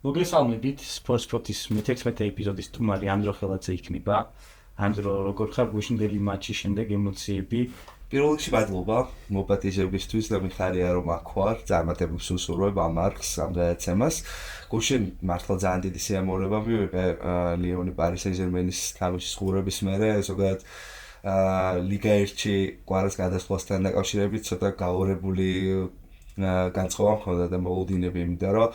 მოგესალმებით სპორტის მე-16 ეპიზოდის სტუმარი ანდრო ხელაძე იქნება. ანდრო, როგორ ხარ გუშინდელი მატჩის შემდეგ ემოციები? პირველ რიგში მადლობა მოპატიჟებისთვის და მიხარია რომ აქ ვარ, წარმატებებს უსურვებ ამ არხს, ამ გადაცემას. გუშინ მართლა ძალიან დიდი სიამოვნება მივიღე ლიონი პარი სენ-ჟერმენის თამაშის ყურების მერე, ზოგადად ლიგა 1-ში კვარას გადასვლასთან დაკავშირებით ცოტა გაურებული განწყობა მქონდა და მოლოდინები, იმიტომ რომ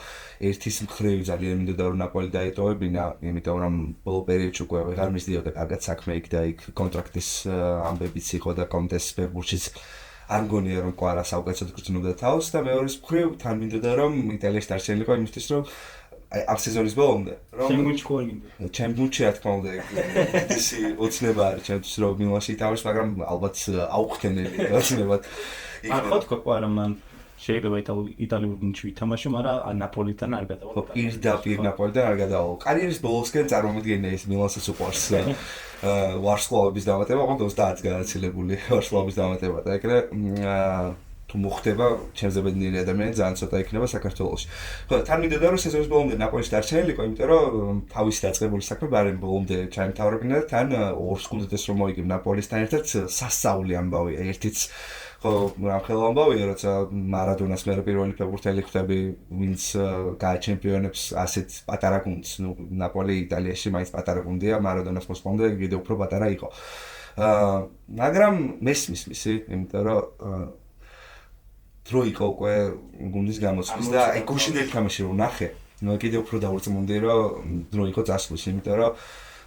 ერთის მხრივ ძალიან მინდოდა რომ ნაპოლი დაეტოვებინა, იმიტომ რომ ბოლო პერიოდში უკვე ვეღარ მისდიოდა კარგად საქმე იქ და იქ კონტრაქტის ამბებიც იყო და კონტესტ პერბურჩიც არ მგონია რომ კვარა საუკეთესოდ გრძნობდა თავს და მეორეს მხრივ თან მინდოდა რომ იტალიაში დარჩენილიყო იმისთვის რომ ამ სეზონის ბოლომდე ჩემპიონში რა თქმა უნდა ისი ოცნება არის ჩემთვის რომ მილანში ითამაშოს, მაგრამ ალბათ აუხტენელი ოცნებად ხო თქო კვარა მან შეიძლება იტალიურ გუნდში ვითამაშო, მაგრამ ნაპოლიდან არ გადავალ. პირდაპირ ნაპოლიდან არ გადავალ. კარიერის ბოლოსკენ წარმომიდგენია ის მილანსაც უყვარს ვარსკვლავების დამატება, ოღონდ 30 გადაცილებული ვარსკვლავების დამატება და ეგრე თუ მოხდება ჩემზე ბედნიერი ადამიანი ძალიან ცოტა იქნება საქართველოში. ხო, თან მინდოდა რომ სეზონის ბოლომდე ნაპოლის დარჩენილიყო, იმიტომ რომ თავისი დაწყებული საქმე ბარემ ბოლომდე ჩაიმთავრებინა და თან ორ სკუდეტოს რომ მოიგებ ნაპოლისთან ერთად სასწაული ამბავია, ერთიც ხო, რამხელა ამბავია, როცა მარადონას მე პირველი ფეხბურთელი ხვდები, ვინც გააჩემპიონებს ასეთ პატარა გუნდს, ნუ ნაპოლი იტალიაში მაინც პატარა გუნდია, მარადონას მოსპონდე კიდევ უფრო პატარა იყო. მაგრამ მესმის მისი, იმიტომ რომ დრო იყო უკვე გუნდის გამოცდის და აი გუშინდელი თამაში რომ ნახე, ნუ კიდევ უფრო დაურწმუნდი რომ დრო იყო წასვლის, იმიტომ რომ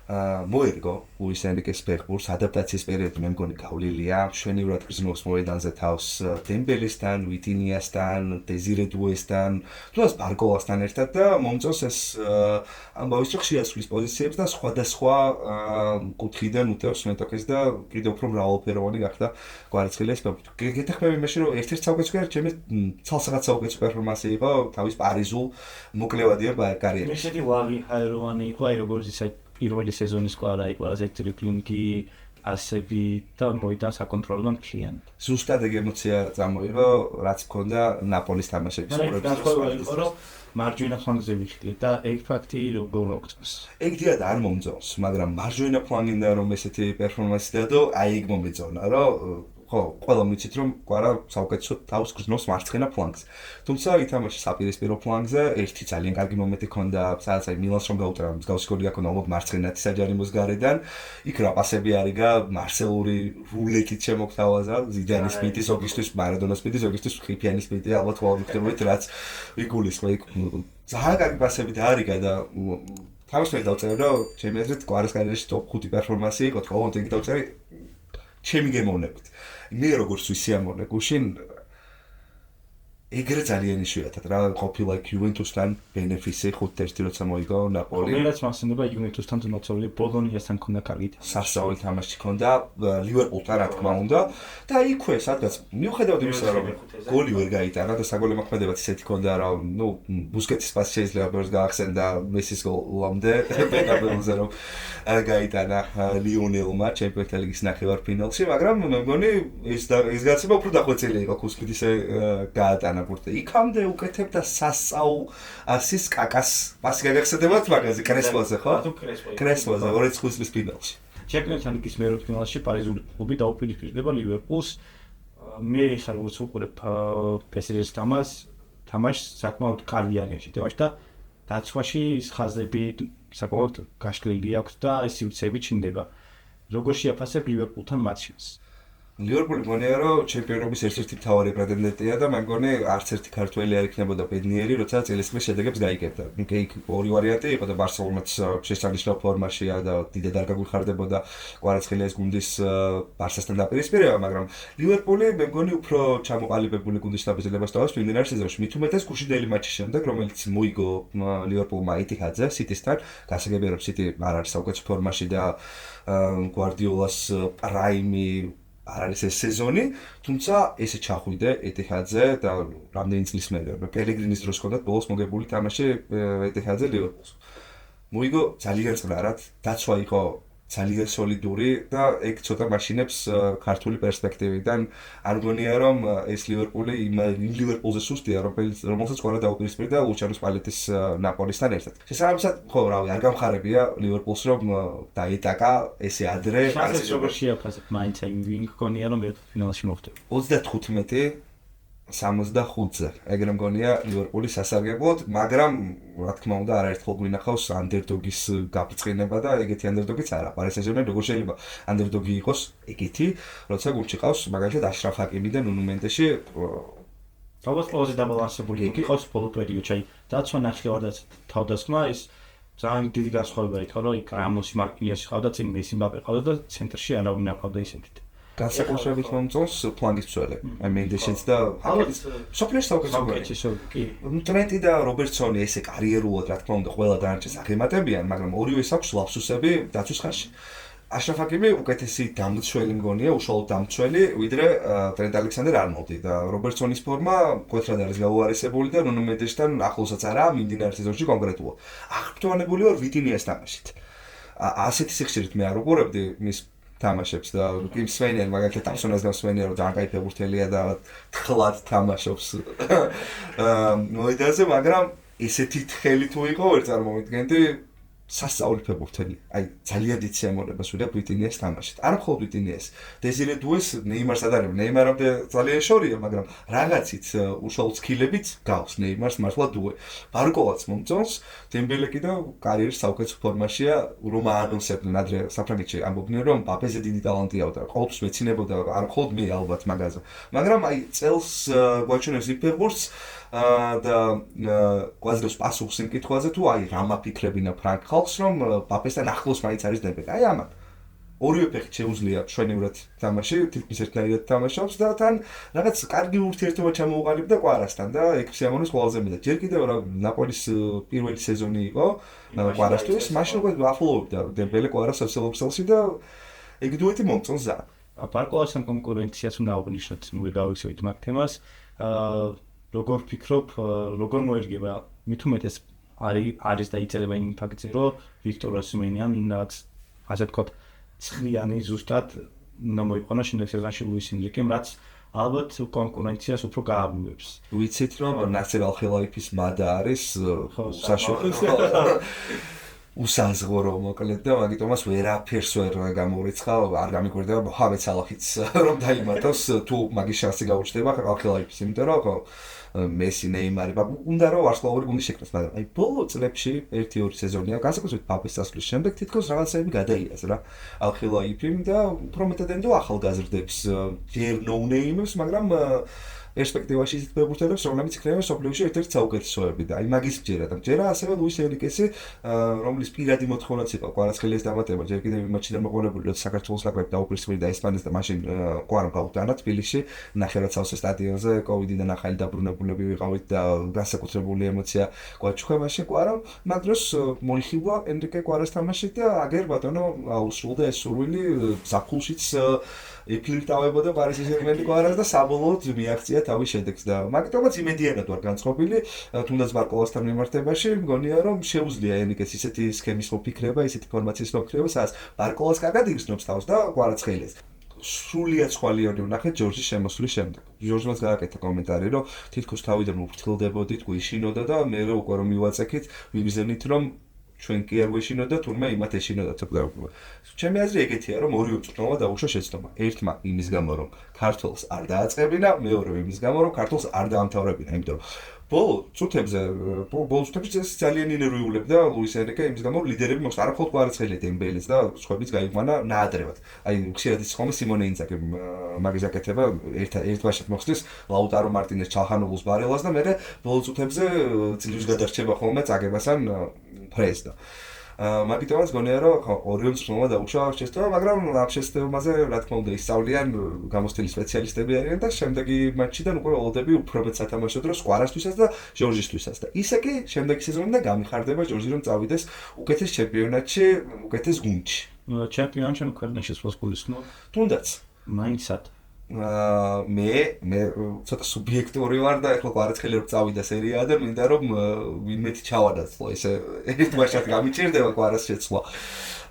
მოერგო ლუის ენრიკეს ფეხბურთს ადაპტაციის პერიოდი მე მგონი გავლილია, მშვენივრად გრძნობს მოედანზე თავს დემბელესთან, ვიტინიასთან, დეზირე დუესთან, თუნდაც ბარკოლასთან ერთად და მომწონს ეს ამბავის რომ ხშირად სვლის პოზიციებს და სხვადასხვა კუთხიდან უტევს მეტოქეს და კიდევ უფრო მრავალფეროვანი გახდა კვარაცხელიას ფეხბურთი. გეთახმები იმაში რომ ერთ-ერთ საუკეთესო ჩემი ცალსაღაც საუკეთესო პერფორმანსი იყო თავის პარიზულ მოკლევადია კარიერაში. ესეთი ვაღი ჰაეროვანი იყო, აი როგორც ისე პირველი სეზონის კვარა იყო, ზეტრიპლინგი ასები და მოიდა საკონტროლო მთლიან. ზუსტად ეგ ემოცია წამოიღო, რაც მქონდა ნაპოლის თამაშების ყურების. მარჯვენა ფლანგზე ვიხდი და ეგ ფაქტი როგორ მოგწონს. ეგ დიად არ მომწონს, მაგრამ მარჯვენა ფლანგიდან რომ ესეთი პერფორმანსი დადო, აი ეგ მომეწონა, რომ ხო, ყველა მიცით რომ კვარა საუკეთესო თავს გრძნობს მარცხენა ფლანგზე. თუმცა ითამაშა საპირისპირო ფლანგზე, ერთი ძალიან კარგი მომენტი ჰქონდა, სადაც აი მილანს რომ გაუტრა, მსგავსი გოლი გაქონდა ალბათ მარცხენათი საჯარიმოს გარედან. იქ რა პასები არიგა, მარსელური რულეტით შემოგთავაზა, ზიდანის პიტი, ზოგისთვის მარადონას პიტი, ზოგისთვის ხიფიანის პიტი, ალბათ ყველა ვიხდებით, რაც ვიგულისხმე იქ ძალიან კარგი პასები და არიგა და თავისუფლად დავწერე რომ ჩემი აზრით კვარის კარიერაში ტოპ 5 პერფორმანსი იყო, თქო, ეგ დავწერე ჩემი გემოვნებით. მე როგორც ვისიამოვნე გუშინ ეგრე ძალიან იშვიათად რა ყოფილა იუვენტუსთან ბენეფისი 5-1 როცა მოიგო ნაპოლი. რომელიც მასწავლება იუვენტუსთან თუნდაც ბოლონიასთან ქონდა კარგი სასწაული თამაში ქონდა ლივერპულთან რა თქმა უნდა და იქვე სადღაც მიუხედავად იმისა რომ გოლი ვერ გაიტანა და საგოლე მოქმედებაც ისეთი ქონდა რომ ნუ ბუსკეტის პასი შეიძლება ბევრს გაახსენდა მესის გოლამდე პეტაბელზე რომ გაიტანა ლიონელმა ჩემპიონთა ლიგის ნახევარფინალში, მაგრამ მე მგონი ეს გაცემა უფრო დახვეწილი იყო კუსპიდისე გაატანა იქამდე უკეთებდა სასწაულ ასის კაკას პასი გაგახსენებათ მაგაზე კრესპოზე ხო? კრესპოზე 2-5 წლის ფინალში. ჩემპიონთა ლიგის მერვე ფინალში პარიზული კლუბი დაუპირისპირდება ლივერპულს. მე როგორც უყურებ PSG-ს თამაშს საკმაოდ კარგი არის შეტევაში და დაცვაში ის ხაზები საკმაოდ გაშლილი აქვს და ეს სივრცეები ჩნდება. როგორ შეაფასებ ლივერპულთან მატჩს? ლივერპული მგონია რომ ჩემპიონობის ერთ-ერთი მთავარი პრეტენდენტია და მე მგონი არც ერთი ქართველი არ იქნებოდა ბედნიერი, როცა წელიწადის შედეგებს გაიგებდა. იქ ორი ვარიანტი იყო და ბარსელონაც შესანიშნავ ფორმაშია და დიდად არ გაგვიხარდებოდა კვარაცხელიას გუნდის ბარსასთან დაპირისპირება, მაგრამ ლივერპული მე მგონი უფრო ჩამოყალიბებული გუნდის დაბრძოლებას თავას მიმდინარე სეზონში. მით უმეტეს გუშინდელი მატჩის შემდეგ, რომელიც მოიგო ლივერპულმა იტიჰადზე სიტისთან, გასაგებია რომ სიტი არ არის საუკეთესო ფორმაში და გვარდიოლას პრაიმი არ არის ეს სეზონი, თუმცა ესე ჩახვიდე ეტიჰადზე და რამდენი წლის მერე პელეგრინის დროს ჰქონდათ ბოლოს მოგებული თამაში ეტიჰადზე ლივერპულს. მოიგო ძალიან წყნარად, დაცვა იყო ძალიან სოლიდური და ეგ ცოტა მაშინებს ქართული პერსპექტივიდან არ მგონია რომ ეს ლივერპული იმ ლივერპულზე სუსტია რომელსაც ყველა დაუპირისპირდა ლუჩანო სპალეტის ნაპოლისთან ერთად. შესაბამისად ხო რავი არ გამხარებია ლივერპულს რომ დაიტაკა ესე ადრე არის როგორ შეაფასებ მაინც აი ვინ გქონია რომ ფინალში მოხვდება 35-65-ზე ეგრე მგონია ლივერპული სასარგებლოდ მაგრამ რა თქმა უნდა არაერთხელ გვინახავს ანდერდოგის გაფრწყინება და ეგეთი ანდერდოგიც არა პარი სენ-ჟერმენი როგორ შეიძლება ანდერდოგი იყოს ეგეთი როცა გუნდში ყავს მაგალითად აშრაფ ჰაკიმი და ნუნუ მენდეში ალბათ ყველაზე დაბალანსებული იყოს ბოლო პერიოდში აი დაცვა ნახევარდაც თავდასხმა ის ძალიან დიდი განსხვავება იქ რომ იქ რამოსი მარკინიოსი ყავდა წინ მესი მბაპე ყავდა და ცენტრში არავინ არ ყავდა ისეთით განსაკუთრებით მომწონს ფლანგის მცველი აი მენდეშიც და ჰაკიმიც სოფლერს საუკეთესო ტრენტი და რობერტსონი ესე კარიერულად რა თქმა უნდა ყველა დანარჩენს აღემატებიან მაგრამ ორივეს აქვს ლაფსუსები დაცვის ხარში აშრაფ ჰაკიმი უკეთესი დამცველი მგონია უშუალოდ დამცველი ვიდრე ტრენტ ალექსანდერ არნოლდი და რობერტსონის ფორმა მკვეთრად არის გაუარესებული და ნუნუ მენდეშთან ახლოსაც არაა მიმდინარე სეზონში კონკრეტულად აღფრთოვანებული ვარ ვიტინიას თამაშით ასეთი სიხშირით მე არ უყურებდი მის თამაშებს და იმ სვენიან მაგალითად ტამსონას და სვენიან რომ ძალიან კაი ფეხბურთელია და თხლად თამაშობს მოედანზე მაგრამ ესეთი თხელი თუ იყო ვერ წარმოვიდგენდი სასწაული ფეხბურთელი აი ძალიან დიდ სიამოვნებას ვიღებ ვიტინიას თამაშით არ მხოლოდ ვიტინიას დეზირე დუეს ნეიმარს ადარებ ნეიმარამდე ძალიან შორია მაგრამ რაღაცით უშუალოდ სკილებით გავს ნეიმარს მართლა დუე ბარკოვაც მომწონს დემბელე კიდევ კარიერის საუკეთესო ფორმაშია რომ აანონსებდნენ ადრე საფრანგეთში ამბობდნენ რომ პაპეზე დიდი ტალანტია და ყოველთვის მეცინებოდა არ მხოლოდ მე ალბათ მაგაზე მაგრამ აი წელს გვაჩვენებს იმ ფეხბურთს და გვაძლევს პასუხს იმ კითხვაზე თუ აი რა მაფიქრებინა ფრანგ ხალხს რომ პაპესთან ახლოს მაინც არის დებელი აი ამან ორივე ფეხით შეუძლია მშვენივრად თამაში თითქმის ერთნაირად თამაშობს და თან რაღაც კარგი ურთიერთობა ჩამოუყალიბდა კვარასთან და ეგ სიამოვნების ყველაზე მეტად ჯერ კიდევ რა ნაპოლის პირველი სეზონი იყო კვარასთვის მაშინ უკვე აფლოვებდა დებელი კვარას სოციალურში და ეგ დუეტი მომწონს ძალიან ბარკოვასთან კონკურენციას უნდა აღნიშნოთ ნუ გავიქცევით მაგ თემას როგორ ფიქრობ, როგორ მოერგება, მით უმეტეს არის დაიწერება იმ ფაქტზე, რომ ვიქტორ ოსიმენიან რაც ასე ვთქვათ, ცხრიანი ზუსტად უნდა მოიყვანოს შემდეგ სეზონში ლუის ენრიკემ, რაც ალბათ კონკურენციას უფრო გააბნევებს. ვიცით რომ ნასერ ალ-ხელაიფის მადა არის საშუალო უსაზღო რომ მოკლედ და მაგიტომაც ვერაფერს ვერ გამორიცხა, არ გამიკვირდება მოჰამედ სალაჰიც რომ დაიმატოს თუ მაგის შანსი გაუჩნდება ალ-ხელაიფის, იმიტომ რომ მესი ნეიმარი უნდა რომ ვარსკვლავური გუნდი შექმნას მაგრამ აი ბოლო წლებში 1-2 სეზონია განსაკუთრებით პაპის წასვლის შემდეგ თითქოს რაღაცები გადაიას რა ალ-ხელაიფიმ და უფრო მეტად ენდო ახალგაზრდებს ჯერ ნოუნეიმებს მაგრამ პერსპექტივაში ისეთ ფეხბურთელებს რომლებიც იქნება სოფლიოში ერთ-ერთი საუკეთესოები და აი მაგის ჯერა და ჯერა ასევე ლუის ენრიკესი რომლის პირადი მოთხოვნაც იყო კვარაცხელიას დამატება ჯერ კიდევ იმ მატჩიდან მოყოლებული რომ საქართველოს ნაკრები დაუპირისპირდა ესპანეთს და მაშინ კვარამ გაუტანა თბილისში ნახევრად სავსე სტადიონზე კოვიდიდან ახალი დაბრუნებულები ვიყავით და განსაკუთრებული ემოცია გვაჩუქა მაშინ კვარამ მაგ დროს მოიხიბლა ენრიკე კვარას თამაში და აგერ ბატონო აუსრულდა ეს სურვილი ზაფხულშიც ეფილტავებოდა პარი სენ-ჟერმენი კვარას და საბოლოოდ მიაღწია თავის შედეგს და მაგიტომაც იმედიანად ვარ განწყობილი თუნდაც ბარკოვასთან მიმართებაში მგონია რომ შეუძლია ენრიკეს ისეთი სქემის მოფიქრება ისეთი ფორმაციის მოფიქრება სადაც ბარკოვას კარგად იგრძნობს თავს და კვარაცხელიას სრულიად სხვა ლიონი ვნახეთ ჯორჯის შემოსვლის შემდეგ ჯორჯმაც გააკეთა კომენტარი რომ თითქოს თავიდან უფრთხილდებოდით გვიშინოდა და მე უკვე რომ მივაწექით ვიგრძნით რომ ჩვენ კი არ ვეშინოდა თურმე იმათ ეშინოდა თქო. ჩემი აზრი ეგეთია რომ ორივე წვრთნელმა დაუშვა შეცდომა. ერთმა იმის გამო რომ ქართულს არ დააწყებინა, მეორე იმის გამო რომ ქართულს არ დაამთავრებინა, იმიტომ რომ ბოლო წუთებზე ძალიან ინერვიულებდა ლუის ენრიკე იმის გამო რომ ლიდერები მოხდა არა მხოლოდ კვარაცხელია დემბელეს და სხვაებიც გაიყვანა ნაადრევად. აი ხშირად ის ხომ სიმონე ინძაკი მაგის აკეთება ერთბაშად მოხსნის ლაუტარო მარტინეს ჩალხანოღლუს ბარელას და მე ბოლო წუთებზე წლების გადარჩება ხოლმე წაგებასთან ფრეს და მაგიტომაც გონია რომ ორივე მწვრთნელმა დაუშვა შეცდომა, მაგრამ ამ შეცდომაზე რა თქმა უნდა ისწავლიან გამოცდილი სპეციალისტები არიან და შემდეგი მატჩიდან უკვე ველოდები უფრო მეტ სათამაშო დროს კვარასთვისაც და ჟორჟისთვისაც და ისე კი შემდეგი სეზონიდან გამიხარდება ჟორჟი რომ წავიდეს უკეთეს ჩემპიონატში, უკეთეს გუნდში. ჩემპიონატში ქვეყნაში სპორტის თუნდაც თუნდაც მაინცად მე ცოტა სუბიექტური ვარ და ეხლა კვარაცხელი რომ წავიდა სერია და მინდა რომ ვინმეთი ჩავადაცლო ესე ერთმანეთს გამიჭირდება კვარას შეცვლა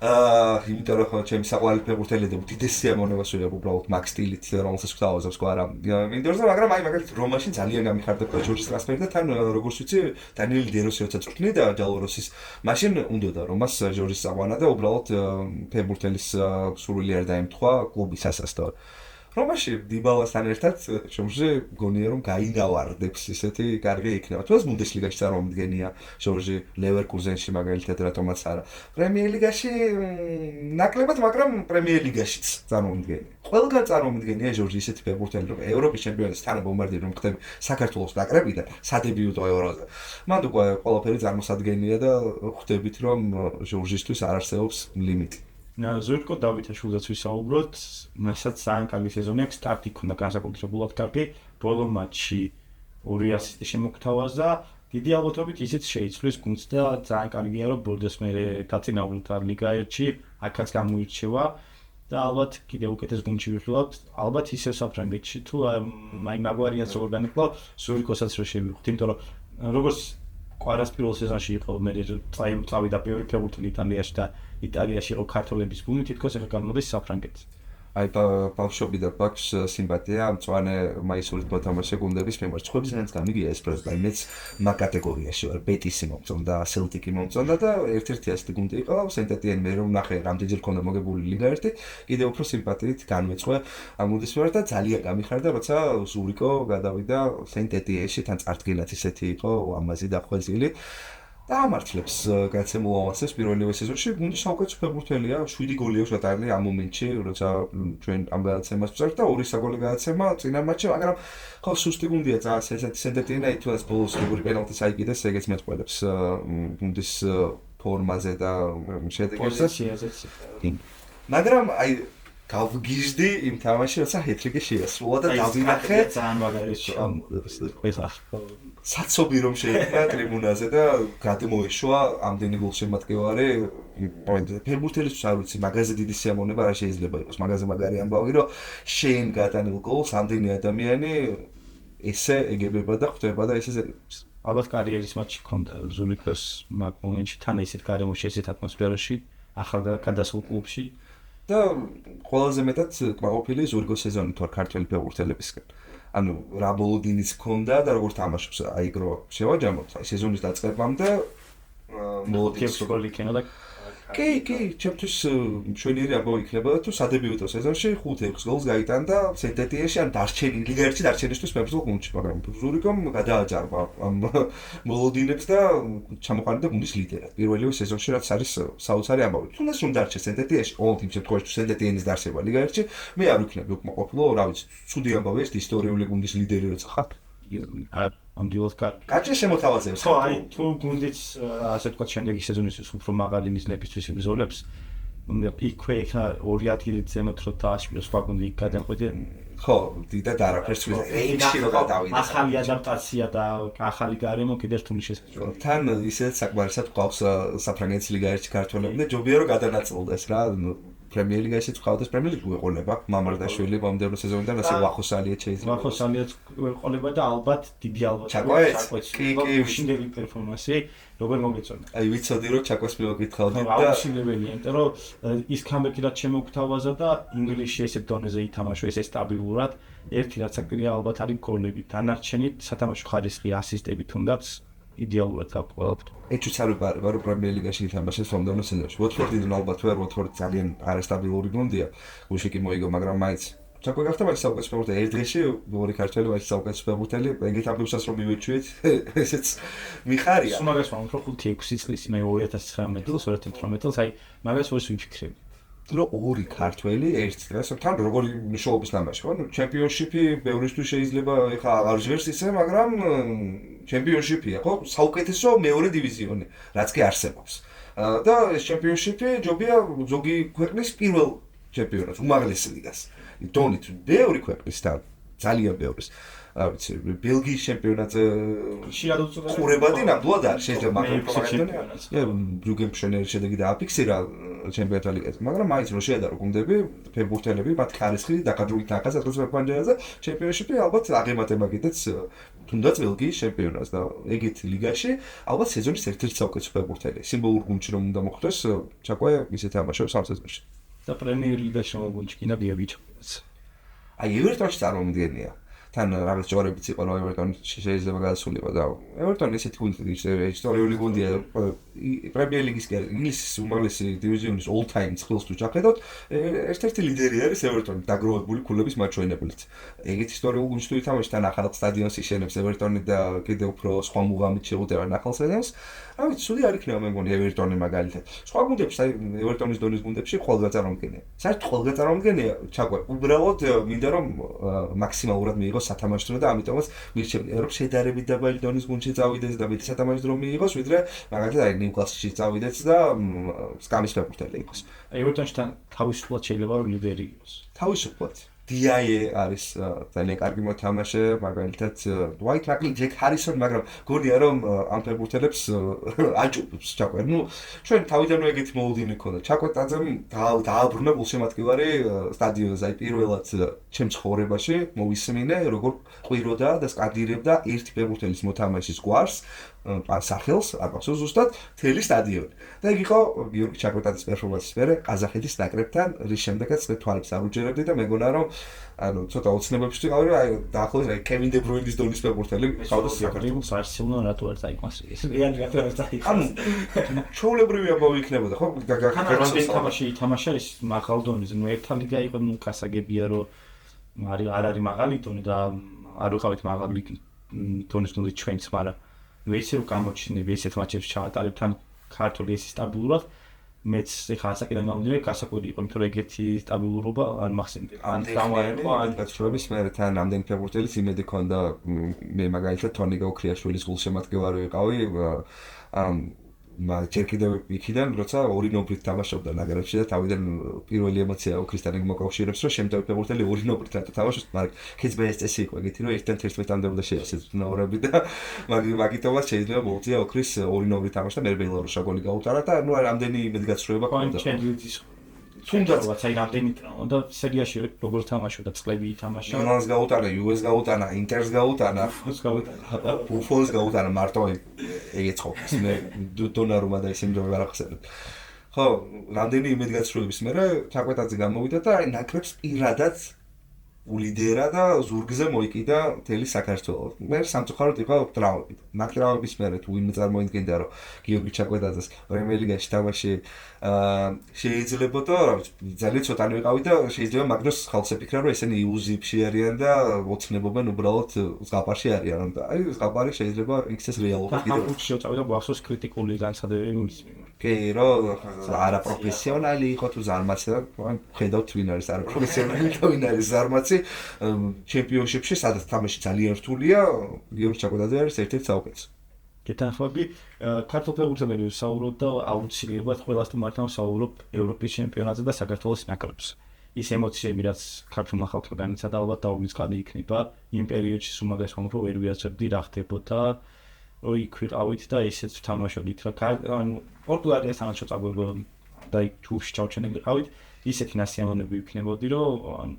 იმიტომ რომ ჩემი საყვარელი ფეხბურთელები უდიდესი სიამოვნებას ვიღებ უბრალოდ მაგ სტილით რომელსაც გვთავაზობს კვარა მინდორზე მაგრამ აი მაგალითად რომაში ძალიან გამიხარდა ჯორჯის ტრანსფერი და თან როგორც ვიცი დანიელი დეროსი როცა წვრთნიდა ჯალოროსის მაშინ უნდოდა რომ მას ჯორჯის საყვანა და უბრალოდ ფეხბურთელის სურვილი არ დაემთხვა კლუბის ასასტორ რომაში იბალასთან ერთად შორჟი გონია რომ გაინავარდებს ისეთი კარგი იქნება. თუნდაც ბუნდესლიგაში წარმომადგენია შორჟი ლევერკუზენში მაგალითად რატომაც არა. პრემიერლიგაში ნაკლებად, მაგრამ პრემიერლიგაშიც წარმომადგენია. ყველგან წარმომადგენია შორჟი ისეთი ფეხბურთელი რომ ევროპის ჩემპიონატის თან ბომბარდირი რომ ხდები საქართველოს ნაკრებიდან სადებიუტო ევროზე. მანდ უკვე ყველაფერი წარმოსადგენია და ხვდებით რომ შორჟისთვის არ არსებობს ლიმიტი. ზურკო დავითაშვილზეც ვისაუბროთ, მასაც ძალიან კარგი სეზონი აქვს, სტარტი ქონდა განსაკუთრებულად კარგი, ბოლო მატჩში 2 ასისტი შემოგთავაზა, დიდი ალბათობით ისიც შეიცვლის გუნდს და ძალიან კარგია რომ ბოლოს მე დაწინაურდა ლიგა 1-ში, აქაც გამოირჩევა და ალბათ კიდევ უკეთეს გუნდში ვიხილავთ, ალბათ ისევ საფრანგეთში თუ აი მაგვარიას როგორ განეკლა, ზურკოსაც რო შევიხოთ, იმიტომ რომ როგორც კვარას პირველ სეზონში იყო მე წავიდა პირველი ფეხბურთელი იტალიაში და იტალიაში იყო ქართველების გუნდი თითქოს ახლა გამოდის საფრანგეთს. აი ბავშვები და ბაქს სიმპათია მწვანე მაისურით მოთამაშე გუნდების მიმართ. ხვების განაც გამიგია ეს პრეზიდენტი. აი მეც მაგ კატეგორიაში ვარ. ბეტისი მომწონდა, სელტიკი მომწონდა და ერთ-ერთი ასეთი გუნდი იყო სენტ-ეტიენი მე რომ ნახე რამდენჯერ ქონდა მოგებული ლიგა 1 კიდევ უფრო სიმპათიით განმეწვე ამ გუნდის მიმართ და ძალიან გამიხარდა როცა ზურიკო გადავიდა სენტ-ეტიენში თან წარდგენად ისეთი იყო ამაზი და ხვეწილი დაამართლებს გაცემულ ავანსებს პირველივე სეზონში გუნდი საუკეთესო ფეხბურთელია 7 გოლი აქვს გატანილი ამ მომენტში როცა ჩვენ ამ გადაცემას ვწერთ და 2 საგოლე გადაცემა წინა მატჩში მაგრამ ხო სუსტი გუნდია წასეთ სენტ-ეტიენი აი თუნდაც ბოლოს როგორი პენალტის აიგდეს ეგეც მეტყველებს გუნდის ფორმაზე და შედეგებზეც მაგრამ აი გავგიჟდი იმ თამაში როცა ჰეტრიკი შეასრულა და დავინახე ძალიან მაგარი ყველა საცობი რომ შეიქმნა ტრიბუნაზე და გადმოეშვა ამდენი გოლშემატკივარი ფეხბურთელისთვის არ ვიცი მაგაზე დიდი სიამოვნება რა შეიძლება იყოს მაგაზე მაგარი ამბავი რომ შენ გადანილ გოლს ამდენი ადამიანი ესე ეგებება და ხვდება და ესე ალბათ კარიერის მატჩი ქონდა ზურიკოს მაგ მომენტში თან ისეთ გარემოში ესეთ ატმოსფეროში ახალ გადასულ კლუბში და ყველაზე მეტად კმაყოფილი ზურიკოს სეზონი თორ ქართველი ფეხბურთელებისგან ანუ რა ბოლოდინიც ქონდა და როგორ თამაშობს აიგრო შევაჯამოთ აი სეზონის დაწყებამდე მოლოდინს გოლი ქენა და კი ჩემთვის მშვენიერი ამბავი იქნება თუ სადებიუტო სეზონში 5-6 გოლს გაიტანდა სენტ-ეტიენში ან დარჩენილი ლიგა 1-ში დარჩენისთვის მებრძოლ გუნდში მაგრამ ზურიკომ გადააჭარბა ამ მოლოდინებს და ჩამოყალიბდა გუნდის ლიდერად პირველივე სეზონში რაც არის საოცარი ამბავი თუნდაც რომ დარჩეს სენტ-ეტიენში ყოველ იმ შემთხვევაში თუ სენტ-ეტიენის დარჩება ლიგა 1-ში მე არ ვიქნები უკმაყოფილო რა ვიცი ცუდი ამბავია ეს ისტორიული გუნდის ლიდერი როცა ხარ ამდილოს კარგი შემოთავაზებს ხო აი თუ გუნდიც ასე თქვა შემდეგი სეზონისთვის უფრო მაღალი მიზნებისთვის იბრძოლებს იქვე იქნა 2 ადგილით ზემოთ რო დააშვილოს სხვა გუნდი გადაყვეტი ხო დიდად არაფერს ვიზრდები რო გადავიდა ახალი ადაპტაცია და ახალი გარემო კიდევ რთული შესაძლოა თან ისეთ საკმარისად ყავს საფრანგეთის ლიგა 1-ში ქართველები და ჯობია რომ გადანაწილდეს რა პრემიერლიგაში წავდეს პრემიერლიგა უეყოლება მამარდაშვილი მომდევნო სეზონიდან ასე ვახოსალიეთ შეიძლება ვახოსალიეთ უეყოლება და ალბათ დიდი ალბათ კი უშინდელი პერფორმანსი როგორ მოგეწონა აი ვიცოდი რომ ჩაკვეს მივაკითხავდი და აუცილებელია იმიტომ რომ ის კამბექი რაც შემოგთავაზა და ინგლისში ესეთ დონეზე ითამაშო ესე სტაბილურად ერთი რაც აკრია ალბათ არის გოლები დანარჩენი სათამაშო ხარისხი ასისტები თუნდაც იდეალურად აქვს ყველაფერი. ეჩუც არ ვიყარება რომ პრემიერლიგაში ითამაშეს მომდევნო სეზონში. ვოტფორდიდან ალბათ ვერ ვოტფორდი ძალიან არასტაბილური გუნდია. გუშინ კი მოიგო, მაგრამ მაინც ჩაკვე გახდა მაინც საუკეთესო ფეხბურთელი. ერთ დღეში ორი ქართველი მაინც საუკეთესო ფეხბურთელი. ეგეთ ამბებსაც რომ მივეჩვით, ესეც მიხარია. მაგას ვამბობ 5-6 წლის მე 2019 წელს 2018 წელს აი მაგას ვось ვიფიქრები. რომ ორი ქართველი ერთ დღეს თან როგორი მნიშვნელობის თამაში ხო? ნუ ჩემპიონშიპი ბევრისთვის შეიძლება ეხა აღარ ჟღერს ისე, მაგრამ ჩემპიონშიპია ხო? საუკეთესო მეორე დივიზიონი, რაც კი არსებობს. და ეს ჩემპიონშიპი ჯობია ზოგი ქვეყნის პირველ ჩემპიონატს, უმაღლეს ლიგას. დონით ბევრი ქვეყნის თან ძალიან ბევრის. რა ვიცი, ბელგიის ჩემპიონატზე შეადუწოდა ყურებადი ნამდვილად არის, შეიძლება მაგრამ ბრუგენფშენერი შედეგი დააფიქსირა ჩემპიონატ ლიგაზე, მაგრამ მაინც რო შეადარო გუნდები, ფეხბურთელები, მათ ხარისხი დაკადრული თანხას აწევს ფანჯარაზე, ჩემპიონშიპი ალბათ აღემატება კიდეც თუნდაც ბელგიის ჩემპიონატს და ეგეთ ლიგაში ალბათ სეზონის ერთ-ერთი საუკეთესო ფეხბურთელი. სიმბოლურ გუნდში რომ უნდა მოხვდეს, ჩაკვე ისე თამაშობს ამ სეზონში. და პრემიერ ლიგაში რომ გუნდში კიდე დიაბიჩს. აი ევერტონში წარმომდგენია. თან რაღაც ჯორებიც იყო რომ ევერტონი შეიძლება გადასულიყო და ევერტონი ესეთი გუნდი ისტორიული გუნდია პრემიერ ლიგის ინგლისის უმაღლესი დივიზიონის all time წყილს თუ ჩახედავთ ერთ-ერთი ლიდერი არის ევერტონი დაგროვებული ქულების მაჩვენებლით ეგეთ ისტორიულ გუნდში თუ ითამაშს თან ახალ სტადიონს იშენებს ევერტონი და კიდევ უფრო სხვა მუღამით შეუტევენ ახალ სტადიონს რა ვიცი სული არ იქნება მე მგონი ევერტონი მაგალითად სხვა გუნდებში აი ევერტონის დონის გუნდებში ყველგან წარმომდგენია საერთოდ ყველგან წარმომდგენია ჩაკვე უბრალოდ მინდა რომ მაქსიმალურად მიიღოს სათამაშო დრო და ამიტომაც მირჩევია რომ შედარებით დაბალი დონის გუნდში წავიდეს და მეტი სათამაშო დრო მიიღოს ვიდრე მაგალითად აი ნიუკასლში წავიდეს და სკამის ფეხბურთელი იყოს აი ევერტონში თავისუფლად შეიძლება რომ ლიდერი იყოს თავისუფლად DIA არის ძალიან კარგი მოთამაშე, მაგალითად Dwight Macklin, Jack Harrison, მაგრამ გონია რომ ამ ფეხბურთელებს აჭუპებს ჩაკვე. ნუ ჩვენ თავიდანვე ეგეთი მოუდინი ქონდა. ჩაკვეტაძემ დააბრუნა გულშემატკივარი სტადიონზე, აი პირველად ჩემ ცხოვრებაში მოვისმინე, როგორ ყვიროდა და სკადირებდა ერთი ფეხბურთელის მოთამაშის გვარს. სახელს აკაცოს ზუსტად თელი სტადიონი. და ეგ იყო გიორგი ჩაკვეტაძის პერფორმანსის მერე ყაზახეთის ნაკრებთან, რის შემდეგაც თვალებს არ უჯერებდი და მეგონა რომ ანუ ცოტა ოცნებებში ვიყავი რა დაახლოებით აი კევინ დე ბრუინის დონის ფეხბურთელი ყავდა საქართველოს არსეულო რატო არ წაიყვანს ეს რეალი რატო არ წაიყვანს ანუ ჩაოლებრივია მოვიქნებოდა ხო გაგახერხოს თამაში ითამაშა ის მაღალ დონეზე ნუ ერთად ლიგა იყო ნუ კასაგებია რომ არ არის მაღალი დონე და არ ვიყავით მაღალი დონის ნუ ჩვენც მაგრამ ნუ ისე რომ გამოჩნდები ესეთ მატჩებში ჩავატარებ თან ქართული ეს სტაბილურად მეც ეხლა ასაკიდან გამომდინარე გასაკვირი იყო იმიტომ რომ ეგეთი სტაბილურობა არ მახსენდება ან დამარება ან გაცხრობის მე თან ამდენი ფეხბურთელის იმედი ქონდა მე მაგალითად თონი გაუქრიაშვილის გულშემატკივარი ვიყავი ჯერ კიდევ იქიდან როცა ორი ნობრით თამაშობდა ნაგრებში და თავიდან პირველი ემოცია უქრისტიანი მოკავშირებს რომ შემდგომ ფეხბურთელი ორი ნობრით თამაშობს მაგრამ ხეცბა ეს წესი იყო ეგეთი რომ ერთთან 11-მდე უნდა შეეცეს ნოვრები და მაგიტომაც შეიძლება მოუწია ოქრის ორი ნობრით თამაშდა მე ბელორუსა გოლი გაუტარა და ნუ რამდენი იმედგაცრუება ქონდა თუნდაც აი რამდენი და სერიაში როგორ თამაშობდა წლები ითამაშა მილანს გაუტანა US გაუტანა ინტერს გაუტანა ბუფონს გაუტანა მარტო ეგეც ხო მე დონარუმა და ისინი რომ არ ახსენებ ხო რამდენი იმედგაცრუების მერე ჩაკვეტაძე გამოვიდა და აი ნაკრებს პირადად ულიდერა და ზურგზე მოიკიდა მთელი საქართველოს. მე სამწუხაროდ იყო ტრავმები. ნაკრების მერე თუ ვინმე წარმოიდგენდა რომ გიორგი ჩაკვეტაძეს პრემიერ ლიგაში თამაში შეიძლებოდა რა ვიცი ძალიან ცოტანი ვიყავი და შეიძლება მაგდროს ხალხს ეკრა რომ ესენი იუზიფში არიან და ოცნებობენ უბრალოდ ზღაპარში არიან და აი ზღაპარი შეიძლება იქცეს რეალურად კიდევ შევწავიდა ბახსოს კრიტიკული განცხადებები მის კი რომ არა პროფესიონალი იყო თუ ზარმაცი და ხედავთ ვინ არის არა პროფესიონალი და ვინ არის ზარმაცი ჩემპიონშიპში სადაც თამაში ძალიან რთულია გიორგი ჩაკვეტაძე არის ერთ-ერთი საუკეთესო გეთანხმები ქართულ ფეხბურთელები ვსაუბრობ და აუცილებლად ყველას თუ მართავ ვსაუბრობ ევროპის ჩემპიონატზე და საქართველოს ნაკრებს. ის ემოციები რაც ქართულმა ხალხმა განიცადა ალბათ დაუვიწყარი იქნება იმ პერიოდში უმაგრეს ხომ რომ ვერ ვიაცებდი რა ხდებოდა რომ იქ ვიყავით და ესეც ვთამაშობდით რა ანუ პორტუგალიას თამაშო წაგვეღო და იქ თურქში ჩავჩენილიყავით ისეთი ნასიამოვნები ვიქნებოდი რომ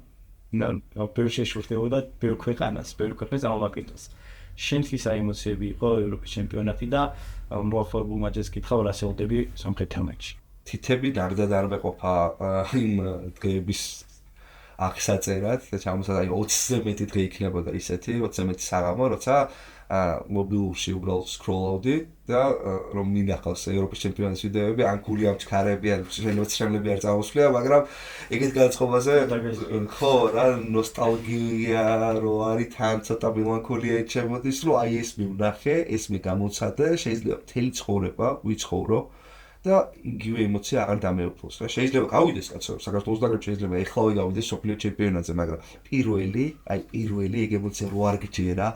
ნუ პერსეშ ვხდებოდა ბევრ ქვეყანას ბევრ ქვეყნის ამომაკიდოს შენთვის აი ემოციები იყო ევროპის ჩემპიონატი და მოახერხებულ მაჩებს კითხავ რა შეხვდები სამხრეთ ამერიკაში თითები დარდა არ მეყოფა იმ დღეების აღსაწერად და ჩამოსადა აი 20-ზე მეტი დღე იქნებოდა ისეთი 20-ზე მეტი საღამო როცა მობილურში უბრალოდ სკროლავდი და რომ მინახავს ევროპის ჩემპიონატის ვიდეოები ან გული ამ ჩქარები ან შეიძლება არ წავუსვლია მაგრამ ეგეთ განწყობაზე ხო რა ნოსტალგია რო არის თან ცოტა მელანქოლია ეჩემოდის რომ აი ეს მივნახე ეს მე გამოცადე შეიძლება მთელი ცხოვრება ვიცხოვრო და იგივე ემოცია აღარ დამეუფლოს რა. შეიძლება გავიდეს კაცო, საქართველოს ნაკრები შეიძლება ეხლავე გავიდეს სოფლიო ჩემპიონატზე, მაგრამ პირველი ეგ ემოცია რო არ გიჭირა,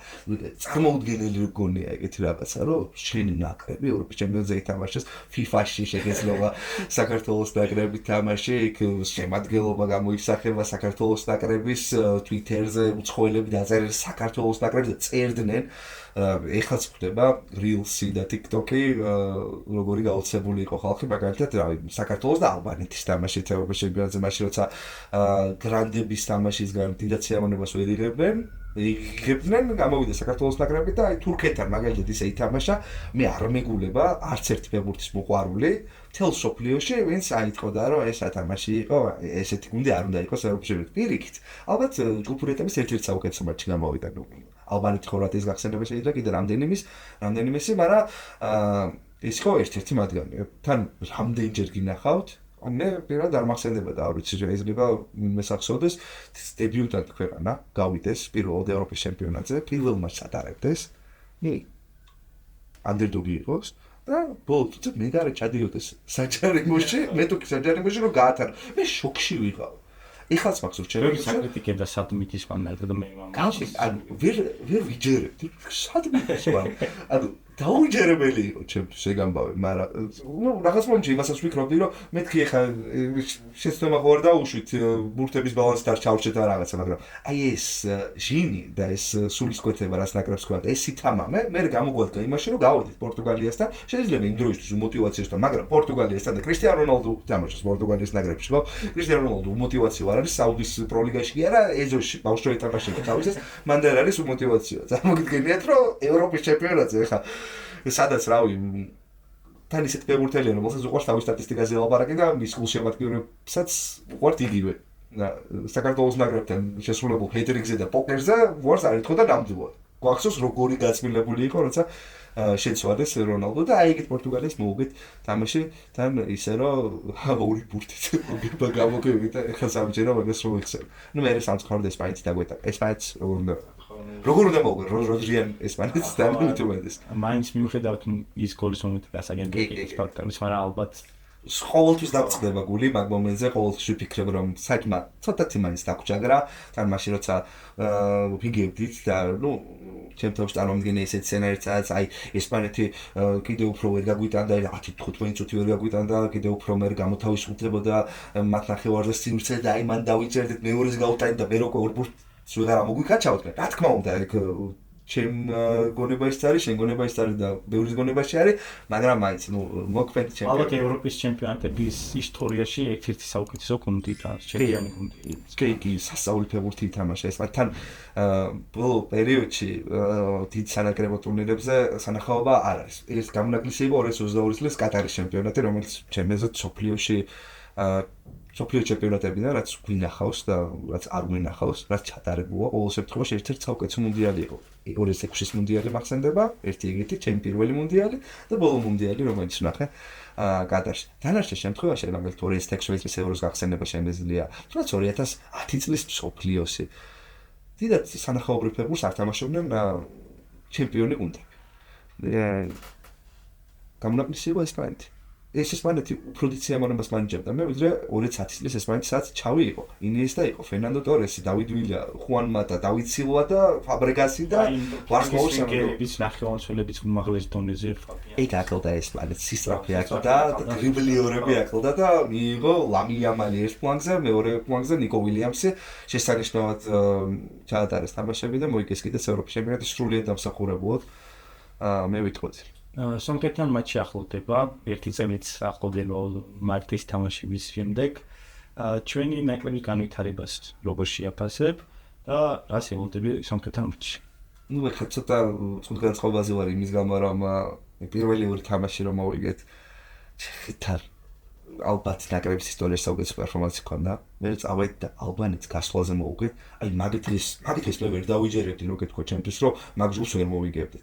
წარმოუდგენელი გონია ეგეთი რაღაცა, რომ შენი ნაკრები ევროპის ჩემპიონატზე ითამაშეს, FIFA-ში შეგეძლება საქართველოს ნაკრები თამაში, იქ შემადგენლობა გამოისახება საქართველოს ნაკრების Twitter-ზე უცხოელები დაწერენ საქართველოს ნაკრებს და წერდნენ ეხლაც ხდება Reels-ი და TikTok-ი როგორი გაოცებული იყო ხალხი მაგალითად საქართველოს და ალბანეთის თამაშით ევროპის ჩემპიონატზე მაშინ როცა გრანდების თამაშისგან დიდად სიამოვნებას ვერ იღებდნენ გამოვიდა საქართველოს ნაკრები და აი თურქეთთან მაგალითად ისე ითამაშა მე არ მეგულება არც ერთი ფეხბურთის მოყვარული მთელ სოფლიოში ვინც აიტყოდა რომ ეს ათამაში იყო ესეთი გუნდი არ უნდა იყოს ევროპის ჩემპიონატში პირიქით ალბათ ჯგუფური ეტაპის ერთ-ერთი საუკეთესო მატჩი გამოვიდა ალბანეთი ხორვატიის გახსენება შეიძლება კიდე რამდენიმესი მაგრამ ეს იყო ერთ-ერთი მათგანი თან რამდენჯერ გინახავთ მე პირად არ მახსენდება და არ ვიცი შეიძლება ვინმე სახსოვდეს დებიუტანტი ქვეყანა გავიდეს პირველად ევროპის ჩემპიონატზე პირველ მატჩს ატარებდეს ანდერდოგი იყოს და ბოლოს მე გარე ჩადიოდეს საჯარიმოში მე თუ საჯარიმოში რომ გაათარ მე შოქში ვიყავ ეხლაც მაქვს რჩევები საკრიტიკებდა სადმითის მანერა და მე ვერ ვიჯერებდი სადმითის ანუ დაუჯერებელი იყო ჩემთვის ეგ ამბავი, მაგრამ ნუ რაღაც მომენტში იმასაც ვფიქრობდი, რომ მეთქი ახლა შეცდომა ხო არ დაუშვით ბურთების ბალანსით არ ჩავრჩეთ და რაღაცა, მაგრამ აი ეს ჟინი და ეს სულისკვეთება რაც ნაკრებს ქვია და ეს ითამამე, მე გამოგვადგა იმაში, რომ გავედით პორტუგალიასთან, შეიძლება იმ დროისთვის უმოტივაციოსთან, მაგრამ პორტუგალიასთან და კრისტიანო რონალდუ თამაშობს პორტუგალიის ნაკრებში, ხო? კრისტიანო რონალდუ უმოტივაციო არ არის საუდის პროლიგაში კი არა, ეზოში ბავშვი ეთამაშება თავისას, მან და არის უმოტივაციო. წარმოგიდგენიათ, რომ ევროპის ჩემპიონატზე ახლა სადაც რავი თან ისეთ ფეხბურთელია რომელსაც უყვარს თავის სტატისტიკაზე ლაპარაკი და მის გულშემატკივრებსაც უყვართ იგივე საქართველოს ნაკრებთან შესრულებულ ჰეიტრინგზე და პოკერზე უყვარს არ ეთქო და ნამდვილად გვახსოვს როგორი გაწმილებული იყო როცა შეცვალეს რონალდო და აი ეგეთ პორტუგალიის მოუგეთ თამაში თან ისე რომ ორი ბურთით მოგება გამოგივით და ეხლა სამჯერა მაგას რო ვიხსენ ნუ მე სამწუხაროდ ესპანეთი დაგვეტა ესპანეთს როგორ უნდა მოვუგე როდრიან ესპანეთს და მიტოვდეს მაინც მიუხედავად ის გოლის მომენტი გასაგებია ექსპექტაციის მაგრამ ალბათ ყოველთვის დაწყდება გული მაგ მომენტზე ყოველთვის ვიფიქრებ რომ საჭმა ცოტათი მაინც დაგჭაგრა თან მაშინ როცა ვიგებდით და ნუ ჩემთვის წარმომდგენია ესეთ სცენარიც აი ესპანეთი კიდევ უფრო ვერ გაგვიტანდა 10-15 წუთი ვერ გაგვიტანდა კიდევ უფრო ვერ გამოთავისუფლებოდა მათ ნახევარზე სიმრცე და აი მან დავიჭერდით მეორეს გავუტანით და მე როგორ ბურთს ვეღარ მოგვიკაჩავთ რა თქმა უნდა ეგ ჩემ გონებაში არის, შენ გონებაში არის და ბევრის გონებაში არის, მაგრამ მაინც ნუ მოქმედი ჩემპიონატი. ალბათ ევროპის ჩემპიონატების ისტორიაში ერთ-ერთი საუკეთესო გუნდი და ჩემპიონი გუნდი. კი, სასაული ფეხბურთი ითამაშა ეს, მაგრამ ბოლო პერიოდში დიდ სანაკრებო ტურნირებზე სანახაობა არ არის. ეს გამონაკლისი იყო 2022 წლის კატარის ჩემპიონატი, რომელიც ჩემეზე სოფლიოში სოფლიო ჩემპიონატებიდან რაც გვინახავს და რაც არ გვინახავს, რაც ჩატარებულა, ყოველ შემთხვევაში ერთ-ერთი საუკეთესო მუნდიალი იყო. 2006-ის მუნდიალი მახსენდება, ერთი ეგეთი ჩემი პირველი მუნდიალი და ბოლო მუნდიალი, რომელიც ვნახე კატარში. დანარჩენ შემთხვევაში, მაგალითად 2016 წლის ევროს გახსენება შემეძლია, თუნდაც 2010 წლის მსოფლიოსი. დიდად სანახაობრივ ფეხბურთს არ თამაშობდნენ ჩემპიონი გუნდები. გამონაკლისი იყო ესპანეთი. ეს ესპანეთი უფრო დიდ სიამოვნებას მანიჭებდა მე ვიდრე 2010 წლის ესპანეთსაც ჩავი იყო ინიესტა იყო ფერნანდო ტორესი დავიდ ვილია ხუან მატა დავიდ სილვა და ფაბრეგასი და ვარსკოვის სამგერების ნახევარმცველების უმაღლეს დონეზე ეგ აკლდა ესპანეთს სისტრაფე აკლდა დრიბლიორები აკლდა და მიიღო ლამი იამალი ერთ პლანზე მეორე პლანზე ნიკო ვილიამსი შესანიშნავად ჩაატარეს თამაშები და მოიგეს კიდეც ევროპის ჩემპიონატი სრულიად დამსახურებულად მე ვიტყოდი სომხეთთან მატჩი ახლოვდება, ერთი წელიც ახლოვდება მარტის თამაშების შემდეგ. ჩვენი ნაკრების განვითარებას როგორ შეაფასებ და რას ელოდები სომხეთთან მატჩში? ნუ ეხლა ცოტა განწყობაზე ვარ იმის გამო, რომ პირველი ორი თამაში რომ მოვიგეთ თან ალბათ ნაკრების ისტორიაში საუკეთესო პერფორმანსი ჰქონდა. მე წავედი და ალბანეთს გასვლაზე მოვუგეთ. აი მაგითის მე ვერ დავიჯერებდი რო გეთქვა ჩემთვის, რომ მაგ ჯგუფს ვერ მოვიგებდით.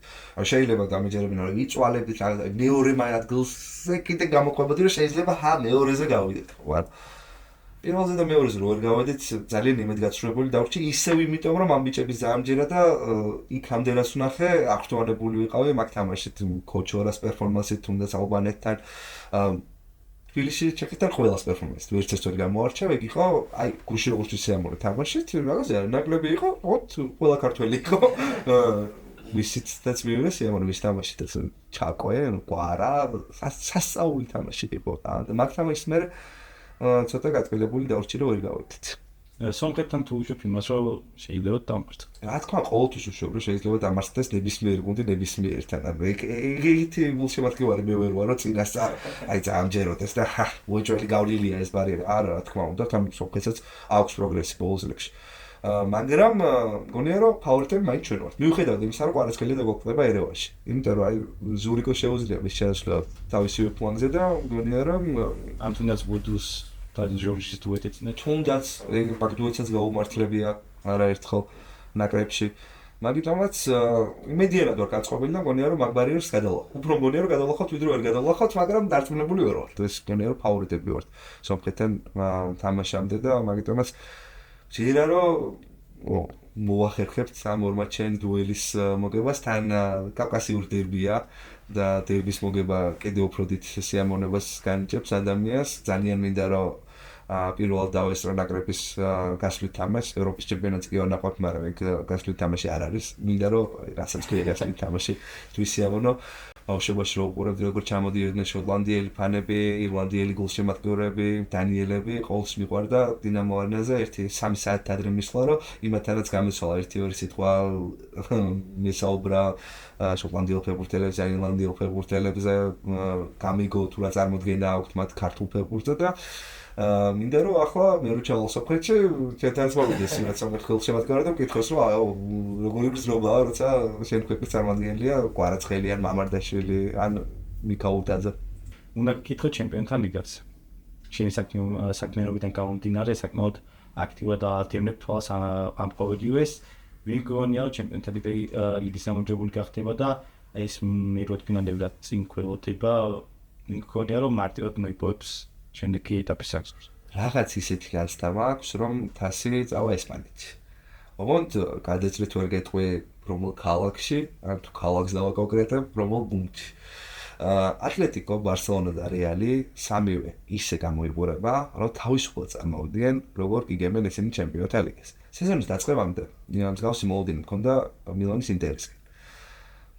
შეიძლება დამეჯერებინა რომ იწვალებდით მეორე ადგილზე კიდე გამოყვებოდი რომ შეიძლება მეორეზე გავიდეთ. ვარ. პირველზე და მეორეზე რო ვერ გავედით ძალიან იმედგაცრუებული დავრჩი ისევ იმიტომ რომ ამ ბიჭების დაამჯერა და იქამდე რას ვნახე აღჭვანებული ვიყავი მაგ თამაშით კოჩორას პერფორმანსით თუნდაც ალბანეთთან თბილისში ჩეკეთან ყველას პერფორმანსი ვერც ეს ვერ გამოარჩა, ეგ იყო აი გუში როგორც ისეამორი თამაშით, რაღაცა ნაკლები იყო, ყველა ქართველი იყო. ვისიც მივიღე სიამოვნების ვის თამაშითაც ჩაკვე, კვარა, სასწაული თამაში იყო. და მაგ თამაშს მე ცოტა გაწელებული დავრჩი რომ ვერ გავაკეთე. სომხეთთან თუ ვუშვებ იმას, რომ შეიძლება დამარცხო. რა თქმა უნდა, ყოველთვის ვუშვებ, რომ შეიძლება დამარცხდეს ნებისმიერ გუნდი ნებისმიერთან. ეგეთი მულშემატკივარი მე ვერ ვარ, რომ წინასწარ აი ამჯეროდეს და უეჭველი გავლილია ეს ბარიერი. არა, რა თქმა უნდა, თან სომხეთსაც აქვს პროგრესი ბოლოს წლებში. მაგრამ მგონია რომ ფავორიტები მაინც ჩვენ ვართ. მიუხედავად იმისა, რომ კვარაცხელია დაგვაკვდება ერევანში. იმიტომ რომ აი ზურიკო შეუძლია მის შესაძლებლად თავისივე პლანზე და მგონია რომ ამ თუნდაც ბუდუს დაჯორჯის დუეტეცინა თუნდაც ეგ პაქტუეცაც გაუმართლებია არაერთხელ ნაკრებში. მაგიტომაც იმედიერად ვარ გაწყობილი და მგონია რომ მაგ ბარიერს გადავлахო. უფრო მგონია რომ გადავлахოთ, ვიდრე ვერ გადავлахოთ, მაგრამ დარწმუნებული ვერ ვარ. ეს მგონია რომ ფავორიტები ვართ სომხეთთან თამაშამდე და მაგიტომაც შეიძლება რომ მოახერხებთ ამ ორ მატჩიან დუელის მოგებას თან კავკასიური დერბია და დერბის მოგება კიდევ უფრო დიდ სიამოვნებას განიჭებს ადამიანს. ძალიან მინდა რომ პირველად დავესწრო ნაკრების გასვლით თამაშს, ევროპის ჩემპიონატს კი ვანაყოფ, მაგრამ ეგ გასვლით თამაში არ არის. მინდა რომ რასაც კი გასვლით თამაში თუ სიამოვნო ბავშვობაში რო უყურებდი როგორ ჩამოდიოდნენ შოტლანდიელი ფანები, ირლანდიელი გულშემატკივრები, დანიელები, ყოველს მიყვარდა დინამო არენაზე 1-3 საათი ადრე მისვლა, რომ იმათანაც გამიცვალა 1-2 სიტყვა მისაუბრა შოტლანდიელ ფეხბურთელებზე, ირლანდიელ ფეხბურთელებზე, გამიგო თუ რა წარმოდგენა აქვთ მათ ქართულ ფეხბურთზე და მინდა რომ ახლა მე რო ჩავალ სოფხეთში, ჩვენთან მოვიდეს რაც სამხელ შემოდგარა და მკითხოს რომ როგორი გზნობაა, როცა შენ ქვეყნის წარმომადგენელია, კვარაცხელი ან მამარდაშვილი ან მიკაუტაძე. უნდა გკითხო ჩემპიონთა ლიგაც. შენი საქმიანობიდან გამომდინარე, საკმაოდ აქტიურად აათემნებ თვალს ამ ყოველივეს. ვინ გონია რომ ჩემპიონთა ლიგის გამარჯვებული გახდება და ეს მე რო თქინანდებდა წინ ქველოდება, ვინ გონია რომ მარტივად მოიპოვებს შემდეგი ეტაპის საგზურს. რაღაც ისეთი განცდა მაქვს, რომ თასი წავა ესპანეთში. ოღონდ გადაჭრით ვერ გეტყვი რომელ ქალაქში, ან თუ ქალაქს დავაკონკრეტებ, რომელ გუნდში. ატლეტიკო, ბარსელონა და რეალი სამივე ისე გამოიყურება, რომ თავისუფლად წარმოვიდნენ, როგორ იგებენ ესენი ჩემპიონთა ლიგას. სეზონის დაწყებამდე მსგავსი მოლოდინი მქონდა მილანის ინტერისგან.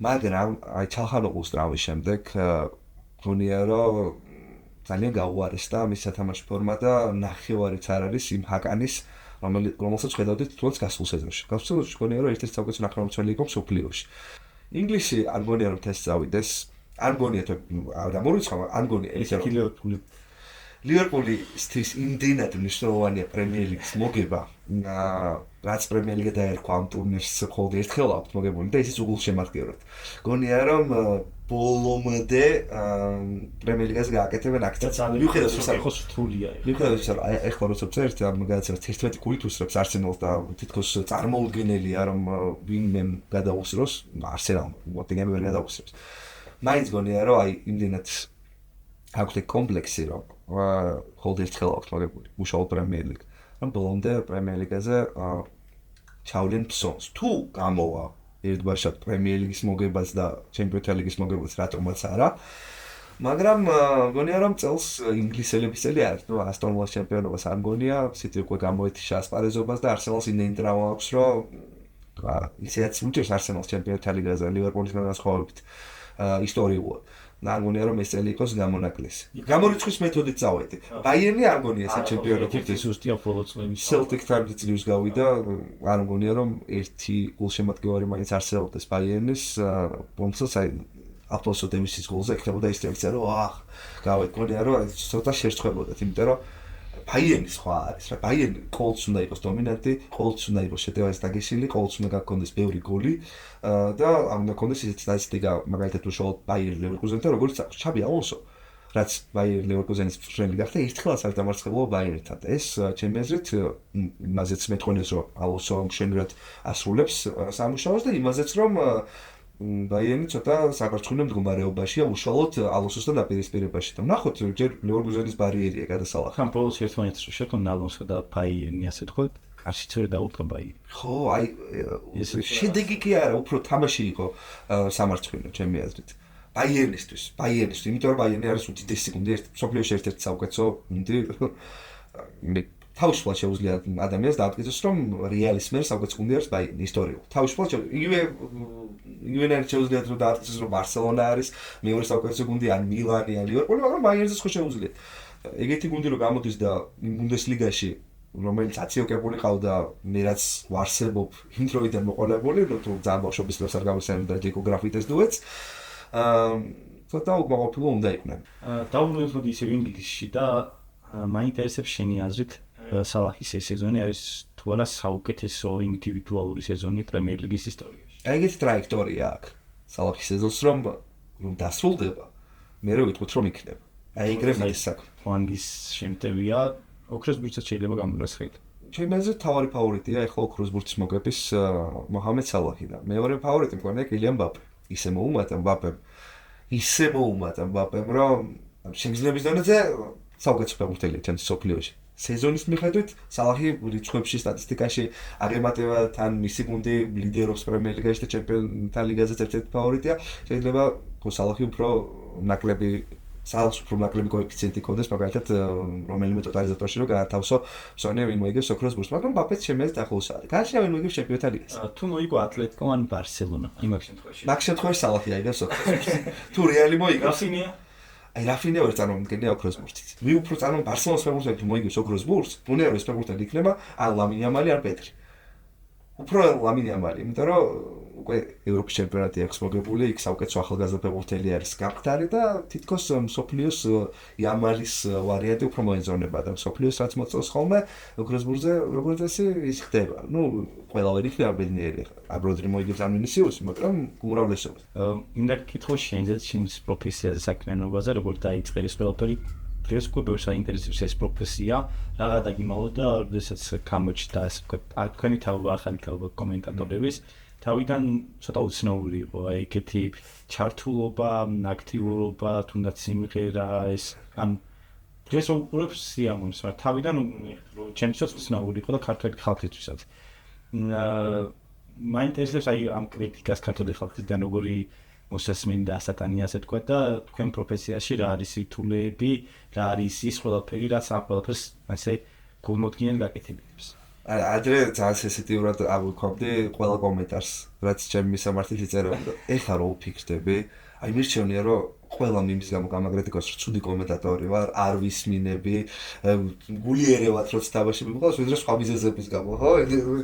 მაგრამ აი ჩალხანოყულის ტრავმის შემდეგ გონია რომ ძალიან გაუარესდა მის სათამაშო ფორმა და ნახევარიც არ არის იმ ჰაკანის, რომელსაც ხედავდით თუნდაც გასულ სეზონში. გასულ სეზონში გონია რომ ერთ-ერთი საუკეთესო ნახევარმცველი იყო მსოფლიოში. ინგლისში არ გონია რომ თესტი წავიდეს, არ გონია თუ რა მორიცხავ, არ გონია ეს ლივერპულის იმდენად მნიშვნელოვანია პრემიერ ლიგის მოგება, რაც პრემიერ ლიგა დაერქვა ამ ტურნირს მხოლოდ ერთხელ აქვს მოგებული და ისიც უგულშემატკივრად. გონია რომ ბოლომდე პრემიერ ლიგას გააკეთებენ აქციას. მიუხედავად იმისა, რომ სრულია. მიუხედავად იმისა, რომ ეხლა როცა წერთ ამ გადაცემას 11 ქულით უსწრებს არსენალს და თითქოს წარმოუდგენელია რომ ვინმე გადაუსწროს არსენალს, მოტინგემ ვერ გადაუსწრებს. მაინც გონია რომ აი იმდენად აქვს კომპლექსი რომ ხოლმე ერთხელ აქვს მოგებული უშუალოდ პრემიერ ლიგა. რომ ბოლომდე პრემიერ ლიგაზე ჩავლენ ფსონს. თუ გამოვა ერთბაშად პრემიერ ლიგის მოგებას და ჩემპიონთა ლიგის მოგებას რატომაც არა. მაგრამ გონია რომ წელს ინგლისელების წელი არის, ნუ ასტონ ვილას ჩემპიონობას არ გონია, სიტი უკვე გამოეთიშა ასპარეზობას და არსენალს იმდენი ტრავმა აქვს, რომ ისედაც უჭერს არსენალს ჩემპიონთა ლიგაზე ლივერპულისგან განსხვავებით ისტორიულად. არ გონია რომ ეს წელი იყოს გამონაკლისი. გამორიცხვის მეთოდით წავედი. ბაიერნი არ გონია ეს ჩემპიონი თითქოს უსტია ფოლოს წლების. სელტიკთან წლის გავიდა, არ გონია რომ ერთი გულშემატკივარი მაინც არსებობდეს ბაიერნის, რომელსაც აი აპოლსო დევისის გოლზე ეკრებოდა ის წელიწად რომ გავეკონია რომ ცოტა შერწყებოდათ, იმიტომ რომ ბაიერნის სხვა არის რა. ბაიერნი ყოველთვის უნდა იყოს დომინანტი, ყოველთვის უნდა იყოს შეტევას დაგეშილი, ყოველთვის უნდა გაქონდეს ბევრი გოლი და უნდა გქონდეს ისეთი სტატისტიკა, მაგალითად უშუალოდ ბაიერ ლევერკუზენთან როგორც ჩაბი ალონსო, რაც ბაიერ ლევერკუზენის ფრენდი გახდა, ერთხელაც არ დამარცხებულა ბაიერთან. ეს ჩემი აზრით იმაზეც მეტყველებს რომ ალონსო მშვენივრად ასრულებს სამუშაოს და იმაზეც რომ ბაიერნი ცოტა საფარცხუნო მდგომარეობაშია უშუალოდ ალონსოსთან დაპირისპირებაში. და ნახოთ ჯერ ლევერკუზენის ბარიერია გადასალახი. ხან ბოლოს ერთმანეთს შექმნა ალონსო და ბაიერნი ასე თქვა. არც ვერ დაუწყა ბაიერნი. ხო, აი შედეგი კი არა, უფრო თამაში იყო სამარცხინო ჩემი აზრით. ბაიერნისთვის, იმიტომ რომ ბაიერნი არის უდიდესი გუნდი, მსოფლიოში ერთ-ერთი საუკეთესო გუნდი. თავისუფლად შეუძლია ადამიანს დაამტკიცოს, რომ რეალის მიერ საუკეთესო გუნდი არის ბაიერნი ისტორიულად. თავისუფლად იგივენაირად შეუძლიათ რომ დაამტკიცოს, რომ ბარსელონა არის მეორე საუკეთესო გუნდი, ან მილანი, ან ლივერპული, მაგრამ ბაიერნზეც ხო შეუძლიათ. ეგეთი გუნდი რომ გამოდის და ბუნდესლიგაში რომელიც აციოკებული ყავდა, მე რაც ვარსებობ იმ დროიდან მოყოლებული, რომ თუ ძალიან ბავშვობის დროს არ გამოსცემდა დიკოგრაფიტეს დუეტს. ცოტა უკმაყოფილო უნდა იყვნენ. დავუბრუნდეთ ისევ ინგლისში და მაინტერესებს შენი აზრით სალაჰის ეს სეზონი არის თუ არა საუკეთესო ინდივიდუალური სეზონი პრემიერ ლიგის ისტორიაში. ეგეთი ტრაექტორია აქვს სალაჰის სეზონს რომ დასრულდება, მე რო ვიტყვით რომ იქნება. ეგრე მის საქმე. ფლანგის შემტევია, ოქროს ბურთსაც შეიძლება გამოვიდეს ხელით. ჩემი აზრით თავარი ფავორიტია ახლა ოქროს ბურთის მოგების მოჰამედ სალაჰი და მეორე ფავორიტი მგონია კილიან მბაპე. ისე მოუმატა მბაპემ, რომ შემძლების დონეზე საუკეთესო ფეხბურთელია ჩემს სოფლიოში. სეზონის მიხედვით სალაჰი რიცხვებში, სტატისტიკაში აღემატება თან მისი გუნდი ლიდერობს პრემიერ ლიგაში და ჩემპიონთა ლიგაზეც ერთ-ერთი ფავორიტია. შეიძლება თუ სალაჰი უფრო ნაკლები კოეფიციენტი ქონდეს, მაგალითად რომელიმე ტოტალიზატორში რომ გაათავსო სონია ვინ მოიგებს ოქროს ბურთს, მაგრამ მბაპეც შემეძლებს ახლოსა. განსხვავებით ვინ მოიგებს ჩემპიონთა ლიგას. თუ მოიგო ატლეტიკო ან ბარსელონა, იმავე შემთხვევაში. მაგ შემთხვევაში სალაჰი აიღებს ოქროს ბურთს. თუ რეალი მოიგებს, რაფინია? რაფინია ვერ წარმოვიდგენია ოქროს ბურთით. ვი უფრო წარმოვიდგენ ბარსელონას ფეხბურთელი თუ მოიგებს ოქროს ბურთს, უნია რომ ეს ფეხბურთელი იქნება ან ლამინ იამალი ან პედრი. უფრო ლამინ იამალი, იმიტომ რომ უკვე ევროპის ჩემპიონატი აქვს მოგებული, იქ საუკეთესო ახალგაზრდა ფეხბურთელი არის გამხდარი და თითქოს მსოფლიოს იამალის ვარიანტი უფრო მოეძღვნება და მსოფლიოს რაც მოწონს ხოლმე ოქროს ბურთზე როგორც წესი ის ხდება. ყველა ვერ იქნება ბედნიერი, აბროდრი მოიგებს ან ვინისიუსი, მაგრამ უმრავლესობა. მინდა გითხრა შენზეც შენს პროფესიაზე საქმიანობაზე, როგორ დაიწყე ეს ყველაფერი? დღეს უკვე საინტერესებს ეს პროფესია, რაღა დაგიმალოთ და როდესაც გამოჩნდა ეს თქვენი ახალი კომენტატორების თავიდან ცოტა უცნაური იყო, აი ეგეთი ჩართულობა, აქტიურობა, თუნდაც სიმღერა ეს ან დღეს უყურებს სიამოვნებს, მაგრამ თავიდან ჩემთვის უცნაური იყო და ქართული ხალხისთვისაც. მაინტერესებს აი ამ კრიტიკას ქართული ხალხისგან როგორი მოსასმენდა ასატანი ასე თქვა და თქვენ პროფესიაში რა არის რთულობები, რა არის ის ყველაფერი, რაც ამ ყველაფერს ასე გულმოდგინედ გაკეთებინებს. ადრე ძალიან სენსიტიურად ავუქვამდი ყველა კომენტარს, რაც ჩემი მისამართით იწერებოდა. ეხლა რო ვფიქრდები, აი მირჩევნია რომ ყველა მიმის გამო გამაგრეთიკოს რწუდი კომენტატორი ვარ, არ ვისმინები, გულიერევად როცა თამაში მიყავს, ვიდრე სხვა მიზეზების გამო, ხო?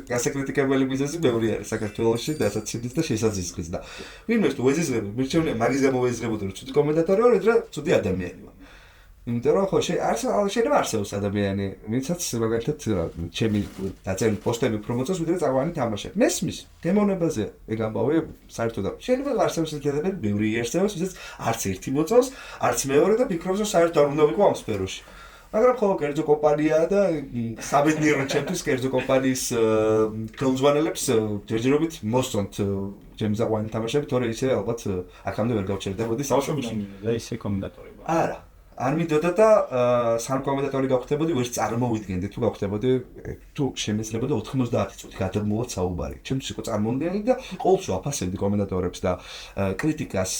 გასაკრიტიკებელი მიზეზი ბევრი არის საქართველოში, დასაცინდის და შესაძისხვის და ვინმეს თუ ვეზიზრები, მირჩევნია მაგის გამო ვეზიზრებოდი რომ რწუდი კომენტატორი ვარ, ვიდრე რწუდი ადამიანი ვარ. იმიტომ რომ ხო შეიძლება არსებობს ადამიანი, ვინცაც მაგალითად ჩემი დაწერილი პოსტები უფრო მოწონს, ვიდრე წავანი თამაშები. მესმის, დემონებაზე ეგ ამბავი საერთოდ შეიძლება არსებობს ადამიანი, ბევრი არსებობს, ვისაც არც ერთი მოწონს, არც მეორე და ფიქრობს რომ საერთოდ არ უნდა ვიყო ამ სფეროში. მაგრამ ხო კერძო კომპანიაა და საბედნიეროდ ჩემთვის კერძო კომპანიის ხელმძღვანელებს ჯერჯერობით მოსწონთ ჩემი წავანი თამაშები, თორე ისე ალბათ აქამდე ვერ გავჩერდებოდი ბავშვობაში და ისე კომენტატორი ვარ. არა არ მინდოდა და სამ კომენტატორი გავხდებოდი, ვერც წარმოვიდგენდი თუ გავხდებოდი, თუ შემეძლებოდა 90 წუთი გადამოვად საუბარი. ჩემთვის იყო წარმოუდგენელი და ყოველთვის ვაფასებდი კომენტატორებს და კრიტიკას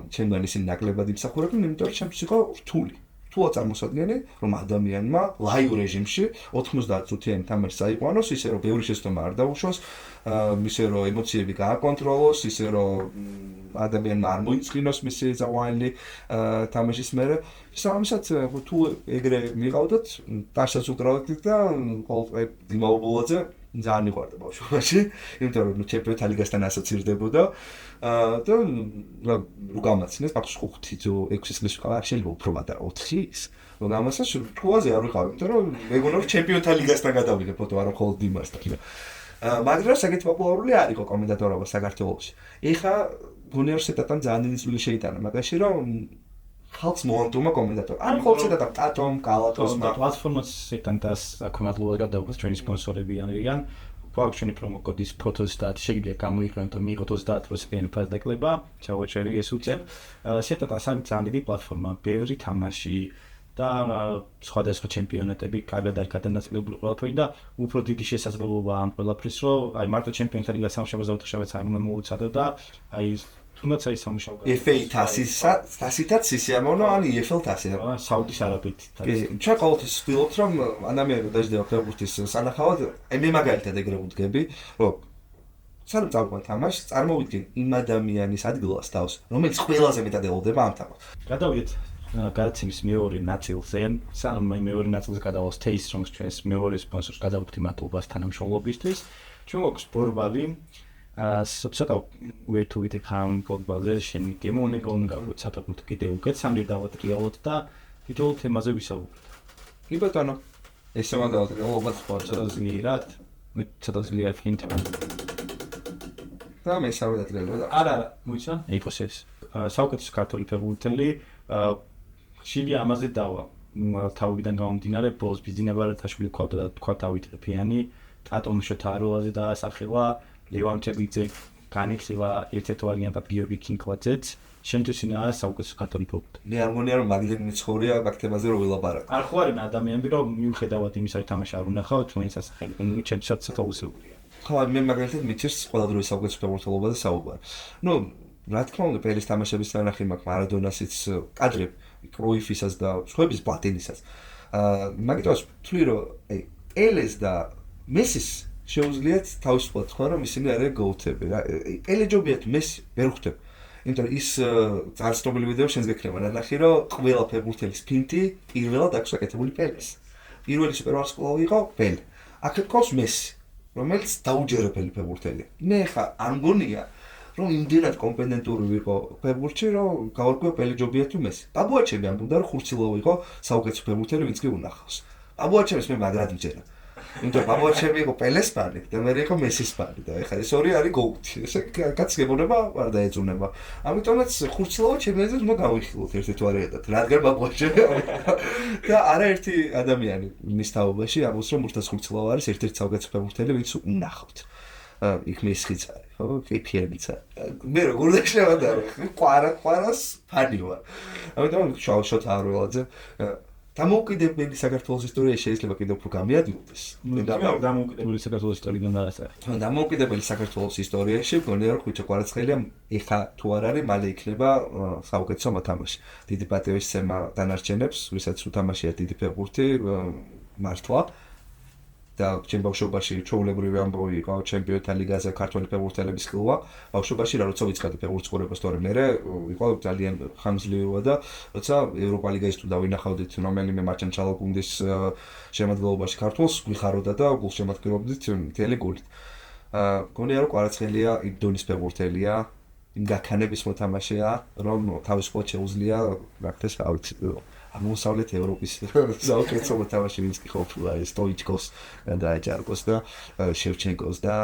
ჩემგან ისინი ნაკლებად იმსახურებდნენ, იმიტომ რომ ჩემთვის იყო რთული. თუა წარმოსადგენი, რომ ადამიანმა ლაივ რეჟიმში 90 წუთიანი თამაში საიყვანოს, ისე რომ ბევრი შეცდომა არ დაუშვოს, ისე რომ ემოციები გააკონტროლოს, ისე რომ ადამიანმა არ მოიწმინოს მისი ზავალი თამაშის მერე. სამისად თუ ეგრე მიყავდათ, დაშაც უკრავდით და ყოველდღე იმაუბოლოძე ძალიან მიყვარდა ბავშვობაში, იმიტომ რომ ჩემპიონთა ლიგასთან ასოცირდებოდა და რო გამაცინეს ბავშვს 5 თუ 6 წლის ვიყავ, შეიძლება უფრო პატარა 4-ის. რო გამაცინეს რთულაზე არ ვიყავ, იმიტომ რომ მეგონა რომ ჩემპიონთა ლიგასთან გადავიდე ფოტო არა მხოლოდ იმასთან. მაგრამ საკეთ პოპულარული არ იყო კომენტატორობა საქართველოში. ეხა გონიერ სეტატან ძალიან დიდი წვლილი შეიტანა მაგაში, რომ ხალხს მოანდომა კომენტატორი. არ მხოლოდ სეტატა ტატომ, კალათოსმა პლატფორმას სეტანტას აკუმულირებულად გადავუხოს ჩვენი სპონსორები არიან. გვაქვს ჩვენი პრომო კოდის PhotoStat, შეგიძლიათ გამოიყენოთ და მიიღოთ 30% ფას დაკლება. ჩავაჩერი ეს უწევ. სეტატა ძალიან დიდი პლატფორმა, ბევრი თამაში და სხვადასხვა ჩემპიონატები კარგად არის გადანაწილებული ყველაფერი და უფრო დიდი შესაძლებლობა ამ ყველაფრის, რომ აი მარტო ჩემპიონთა ლიგას სამშაბათს და ოთხშაბათს არ უნდა მოუწადო და აი თუნდაც აი სამუშაო FA თასითაც სისიამოვნო ან EFL თასი. საუდის არაბეთით. ჩვენ ყოველთვის ვცდილობთ რომ ადამიანები დაждდება ფეხბურთის სანახავად, მე მაგალითად ეგრე ვუდგები, რომ სანამ წავყვან თამაშს, წარმოვიდგენ იმ ადამიანის ადგილას თავს, რომელიც ყველაზე მეტად ელოდება ამ თამაშს. გადავიდეთ გადაცემის მეორე ნაწილზე, სანამ მეორე ნაწილზე გადავალთ თეის რომ ჩვენს მეორე სპონსორს გადავუხდით მადლობას თანამშრომლობისთვის. ჩვენ გვაქვს ბორბალი ცოტა ვერთუვითი ხან კოდბაზე შენი გემონეკონ გაგუცაფებთ კიდე უკეთ სამჯერ დავატრიალოთ და თითოეულ თემაზე ვისაუბროთ. კი ბატონო, ესე მანდავატრიალობთ ცოტა ზნიერად, მე ცოტა ზნიერად ჰინტები. და მე სამუდატრიალობ. არა, მოიცა? ეიფოსეს. საუკეთესო ქართული ფეხბურთელი შილი ამაზე დავა. თავიდან გამომდინარე ბოლოს ბიზნესა ბარათაშვილი ყავდა და თქვა დავითრფიანი ტატომ შოთაროლაზე დაასახელა ლევან ჩებიძე განიხილა ერთ-ერთ ვარიანტად გიორგი კინკლაძეც შენთვის ინაა საუკეთესო ქართული ფეხბურთელი. მე არ მგონია რომ მაგდენი ცხოვრია მაგ თემაზე რომ ვილაპარაკო. არ ხო არიან ადამიანები რომ მიუხედავად იმისა რომ თამაში არ უნახავთ ჩვენი სასახელი ჩემსაც ცოტა უსიყვარია. ხო მე მაგალითად მიჩერს ყველა დროის საუკეთესო ფეხბურთელობაზე საუბარი. ნუ რა თქმა უნდა პელის თამაშების ნახი მაქვს მარადონასიც კადრები კროიფისას და სხვების პლატინისას. მაგიტოს თვლი რომ პელეს და მესის შეუძლიათ თავისუფლად თქვა რომ ისინი არიან გოუთები რა. პელე ჯობიათ მესი ვერ ხვდებ. იმიტომ ის ძალიან ცნობილი ვიდეო შენს გეკრება ნახე რომ ყველა ფეხბურთელის ფინტი პირველად აქვს აკეთებული პელეს. პირველი სუპერვარსკვლავი იყო პელე. აქ ყავს მესი რომელიც დაუჯერებელი ფეხბურთელია. მე ხა არ მგონია რომ იმდენად კომპეტენტური ვიყო ფეხბურთში რომ გავარკვიო პელე ჯობია თუ მესი. ბაბუაჩემი ამბობდა რომ ხურცილოვი იყო საუკეთესო ფეხბურთელი ვინც კი უნახავს. ბაბუაჩემს მე მაგრად ვიჯერა. იმიტომ რომ ბაბუაჩემი იყო პელეს ფანი და მე იყო მესის ფანი და ეხლა ეს ორი არის გოუთი. ესე კაცს გებონება არ დაეწუნება. ამიტომაც ხურცილოვა ჩემი აზრით უნდა გავიხილოთ ერთ-ერთ ვარიანტად. რადგან ბაბუაჩემი და არაერთი ადამიანი მის თაობაში ამბობს რომ მურთას ხურცილოვა არის ერთ-ერთი საუკეთესო ფეხბურთელი ვინც უნახავთ. იქ მესხიც არის, ხო? KPM-იც არის. მე როგორ დაშევადარო? ყვარას ფანი ვარ. ამიტომ შოთაროლაძე დამოუკიდებელი საქართველოს ისტორიაში შეიძლება კიდევ უფრო გამიადგილდეს. დამოუკიდებელი საქართველოს ისტორიიდან დაასახე. დამოუკიდებელი საქართველოს ისტორიაში მგონია რომ ხვიჩა კვარაცხელია ეხა თუ არ არის, მალე იქნება საუკეთესო მოთამაშე. დიდი პატივისცემა დანარჩენებს, ვისაც უთამაშია დიდი ფეხბურთი მართლა. და ჩემ ბავშვობაში ჩვეულებრივი ამბავი იყო ჩემპიონთა ლიგაზე ქართველი ფეხბურთელების ყლუა. ბავშვობაში რა როცა ვიწყდი ფეხბურთს ყურებას თორემ მე იყო ძალიან ხანგრძლივია და როცა ევროპა ლიგაში თუ დავინახავდით რომელიმე მარჩანჩალო გუნდის შემადგენლობაში ქართულს გვიხაროდა და გულშემატკივრობდით მთელი გულით. მგონია რომ კვარაცხელია იმ დონის ფეხბურთელია, იმ გაქანების მოთამაშეა, რომ თავისუფლად შეუძლია რა ხდეს რა ვიცი აღმოსავლეთ ევროპის საუკეთესო მოთამაშე ვინც კი ყოფილა სტოიჩკოს და ჯარკოს და შევჩენკოს და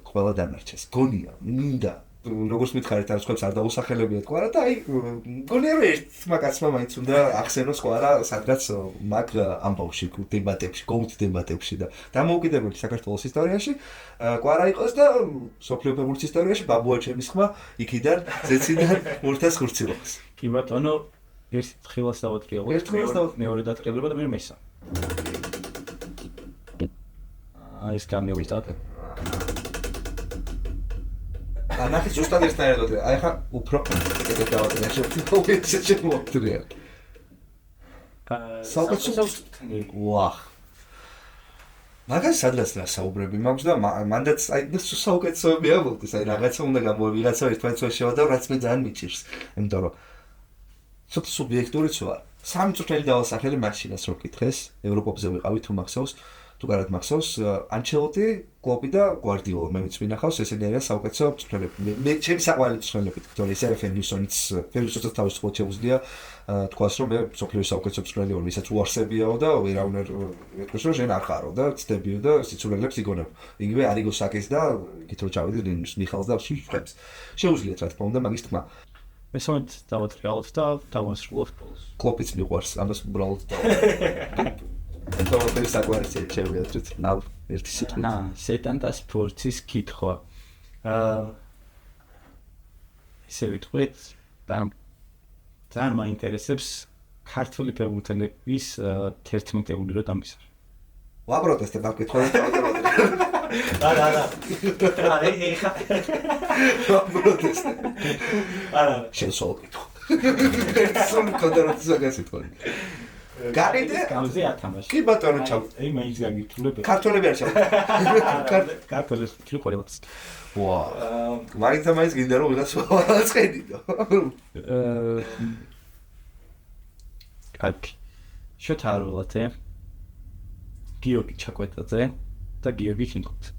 ყველა დანარჩენს. გონია, მინდა როგორც მითხარით არ სხვებს არ დაუსახელებიათ ყვარა და აი მგონია რომ ერთმა კაცმა მაინც უნდა ახსენოს ყვარა სადღაც მაგ ამბავში დებატებში, გოუთ დებატებში და დამოუკიდებელი საქართველოს ისტორიაში ყვარა იყოს და სოფლიო ფეხბურთის ისტორიაში ბაბუაჩემის ხმა იქიდან ზეციდან მურთას ხურცილობს. კი ბატონო ერთ ხილას დავატრიალოთ. მეორე დატრიალება და მე მესა. ეს გამოვიდათ. ანახი ზუსტად ერთნაირად. აი ხა უფრო კიდე დავატრიალებ. ეს შემოვტრიალ. საუკეთესო ვახ. მაგას სადღაც რა საუბრები მაქვს და მანდაც აი საუკეთესო მეაბოლდეს. აი რაღაცა უნდა გამოვიღაცა ერთმანეთს შევადავ რაც მე ძალიან მიჭირს. იმიტომ რომ ცოტა სუბიექტურიც ვარ. სამი წუთელი დავასახელე მაშინას რო კითხეს, ევროპაზე ვიყავი თუ მახსოვს, თუ კარად მახსოვს, ანჩელოტი, კლოპი და გვარდიოლა მე ვიც მინახავს, ესენი არიან საუკეთესო მწვრთნელები. მე ჩემი საყვარელი მწვრთნელები, თორე ეს არის ფერგუსონიც თავისუფლად შეუძლია თქვას რომ მე სოფლიოს საუკეთესო მწვრთნელი ვარ, ვისაც უარსებიაო და ვერავნერ მეთქვის რომ შენ არ ხარო და ცდებიო და სიცოცხლეებს იგონებ. იგივე არიგო საკეს და კითხო ჩავიდი ლინუს მიხალს და შიფრებს. შეუძლიათ რა თქმა უნდა მაგის თქმა. მესამედ დავატრიალოთ და დავასრულოთ ბოლოს. კლოპიც მიყვარს, ამას უბრალოდ თავი საკვარიცი შევიერთეთ. ნავ ერთი სიტყვით. სეტანტა სპორტის კითხვა. ისე ვიტყვით, ძალიან მაინტერესებს ქართული ფეხბურთელების 11-ეული რო დამისარ. ვაპროტესტებ ამ კითხვაზე. არა. პროტესტი. არა, შენსოლ კითხო. სულ კონდერატიზაგას იტყვი. გაყიდე? გამზე ათამაში. კი ბატონო ჩავ. აი მაინც გაგითულებ. ქართველები არ ჩავ. ქართველებს კი ყოლებს. ვა. მაინც გინდა რომ ვიღაც ვაწყედიდო. კაი. შეთარულათე. გიორგი ჩაკვეტაძე და გიორგი ჩინხოძე.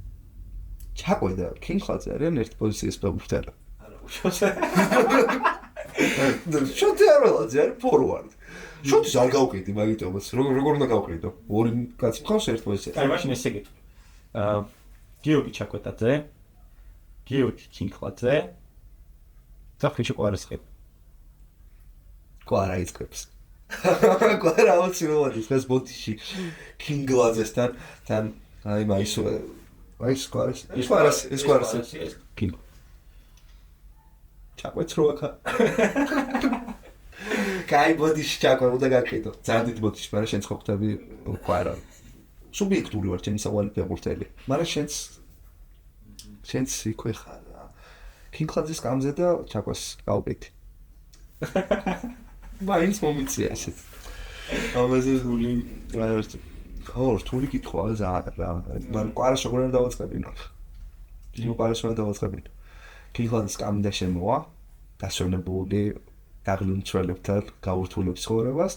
ჩაკვედა კინხაძე არიან ერთ პოზიციის ფეხბურთელი. არა, უშოთე. შეთარულაძე არის ფორვარდი. შოთის არ გავყიდი მაგიტომაც. როგორ უნდა გავყიდო? ორი კაცი მხავს ერთ პოზიციაზე. აი, მაშინ ესე გეტყვი. გიორგი ჩაკვეტაძე, გიორგი ჩინხოძე და ხიში ყვარესყი. კვარა იწკებს. კვარა აუცილებლად ის ბოთში კინგლაძესთან თან აი მაისო აი სკვარას კინგ. ჩაკვეც რო აქა. კაი ბოთში ჩაკვე უნდა გაკეთო. ძალიან დიდი ბოთში, მაგრამ შენ ხო ხვდები კვარა. სუბიექტური ვარ ჩემი სავალი ფეხბურთელი. მაგრამ შენც იქვე ხარ. კინგლაძის კამზე და ჩაკვეს გავყიდი. მაინც მომიწია ესეთ. ამაზე გული ხო, რთული კითხვა ზაა რა. მაგრამ კვარას როგორ უნდა დავაწყებინო? იმ კვარას უნდა დავაწყებინო. კინგლაძის კამდა შემოვა, დასვენებული დაღლუნჩველებთან გაურთულებს ცხოვრებას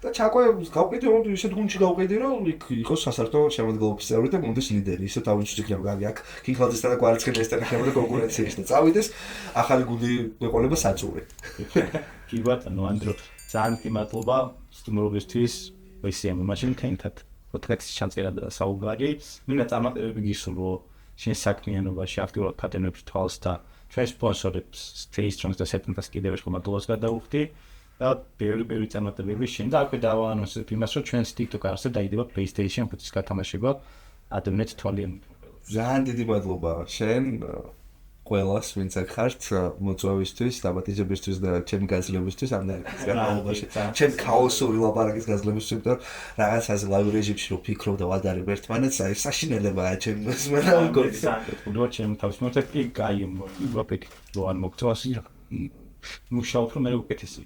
და ჩაკვე გავყიდი რომ ისეთ გუნდში გავყიდი რომ იქ იყოს სასართო შემოდგომის წევრი და მონდის ლიდერი. ისე თავისუფლად იქნება გაგი აქ კინგლაძესთან და კვარაცხელიასთან იქნება კონკურენციაში და წავიდეს ახალი გუნდი ეყოლება საწური. კი ბატონო ანდრო ძალიან კი მადლობა სტუმრობისთვის ისე მაშინ კენთად პოდკასტის ჩამწერა და საუბარი მინდა წარმატებები გისურვო შენ საქმიანობაში აქტიურად პატენებს თვალს და ჩვენ სპონსორებს Stay Strong და Setntas კიდევ ერთხელ მადლობას გადავუხდი და ბევრი წარმატებები შენ და აქვე დავაანონსებ იმას რომ ჩვენს TikTok არსებ დაიდება PlayStation 5-ის გათამაშება ადამიანებს თვალიან ძალიან დიდი მადლობა შენ ყველას ვინც აქ ხართ მოწვევისთვის, დაბადებისთვის და ჩემი გაძლიერებისთვის ამ განმავლობაში. ჩემ ქაოსური ლაპარაკის გაძლიერებისთვის და რაღაც ასე ლაივ რეჟიმში რო ფიქრობ და ვადარებ ერთმანეთს, აი საშინელებაა ჩემს მაგრამ გქონდა ჩემ თავის მომწეთ კი კაი ვაპეკი რო არ მოგწვას მუშაობ რომ მე უკეთესი.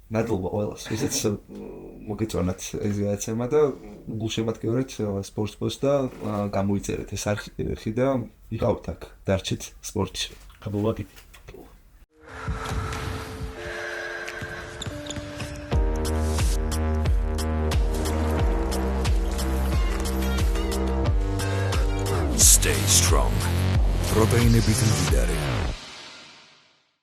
მადლობა ყველას, ვისაც მოგეწონათ ეს გადაცემა და გულშემატკივრეთ სპორტს პოსტ და გამოიწერეთ ეს არხი და იყავთ აქ, დარჩით სპორტში. გაბულვაკით. Stay strong. პროტეინებით მდიდარი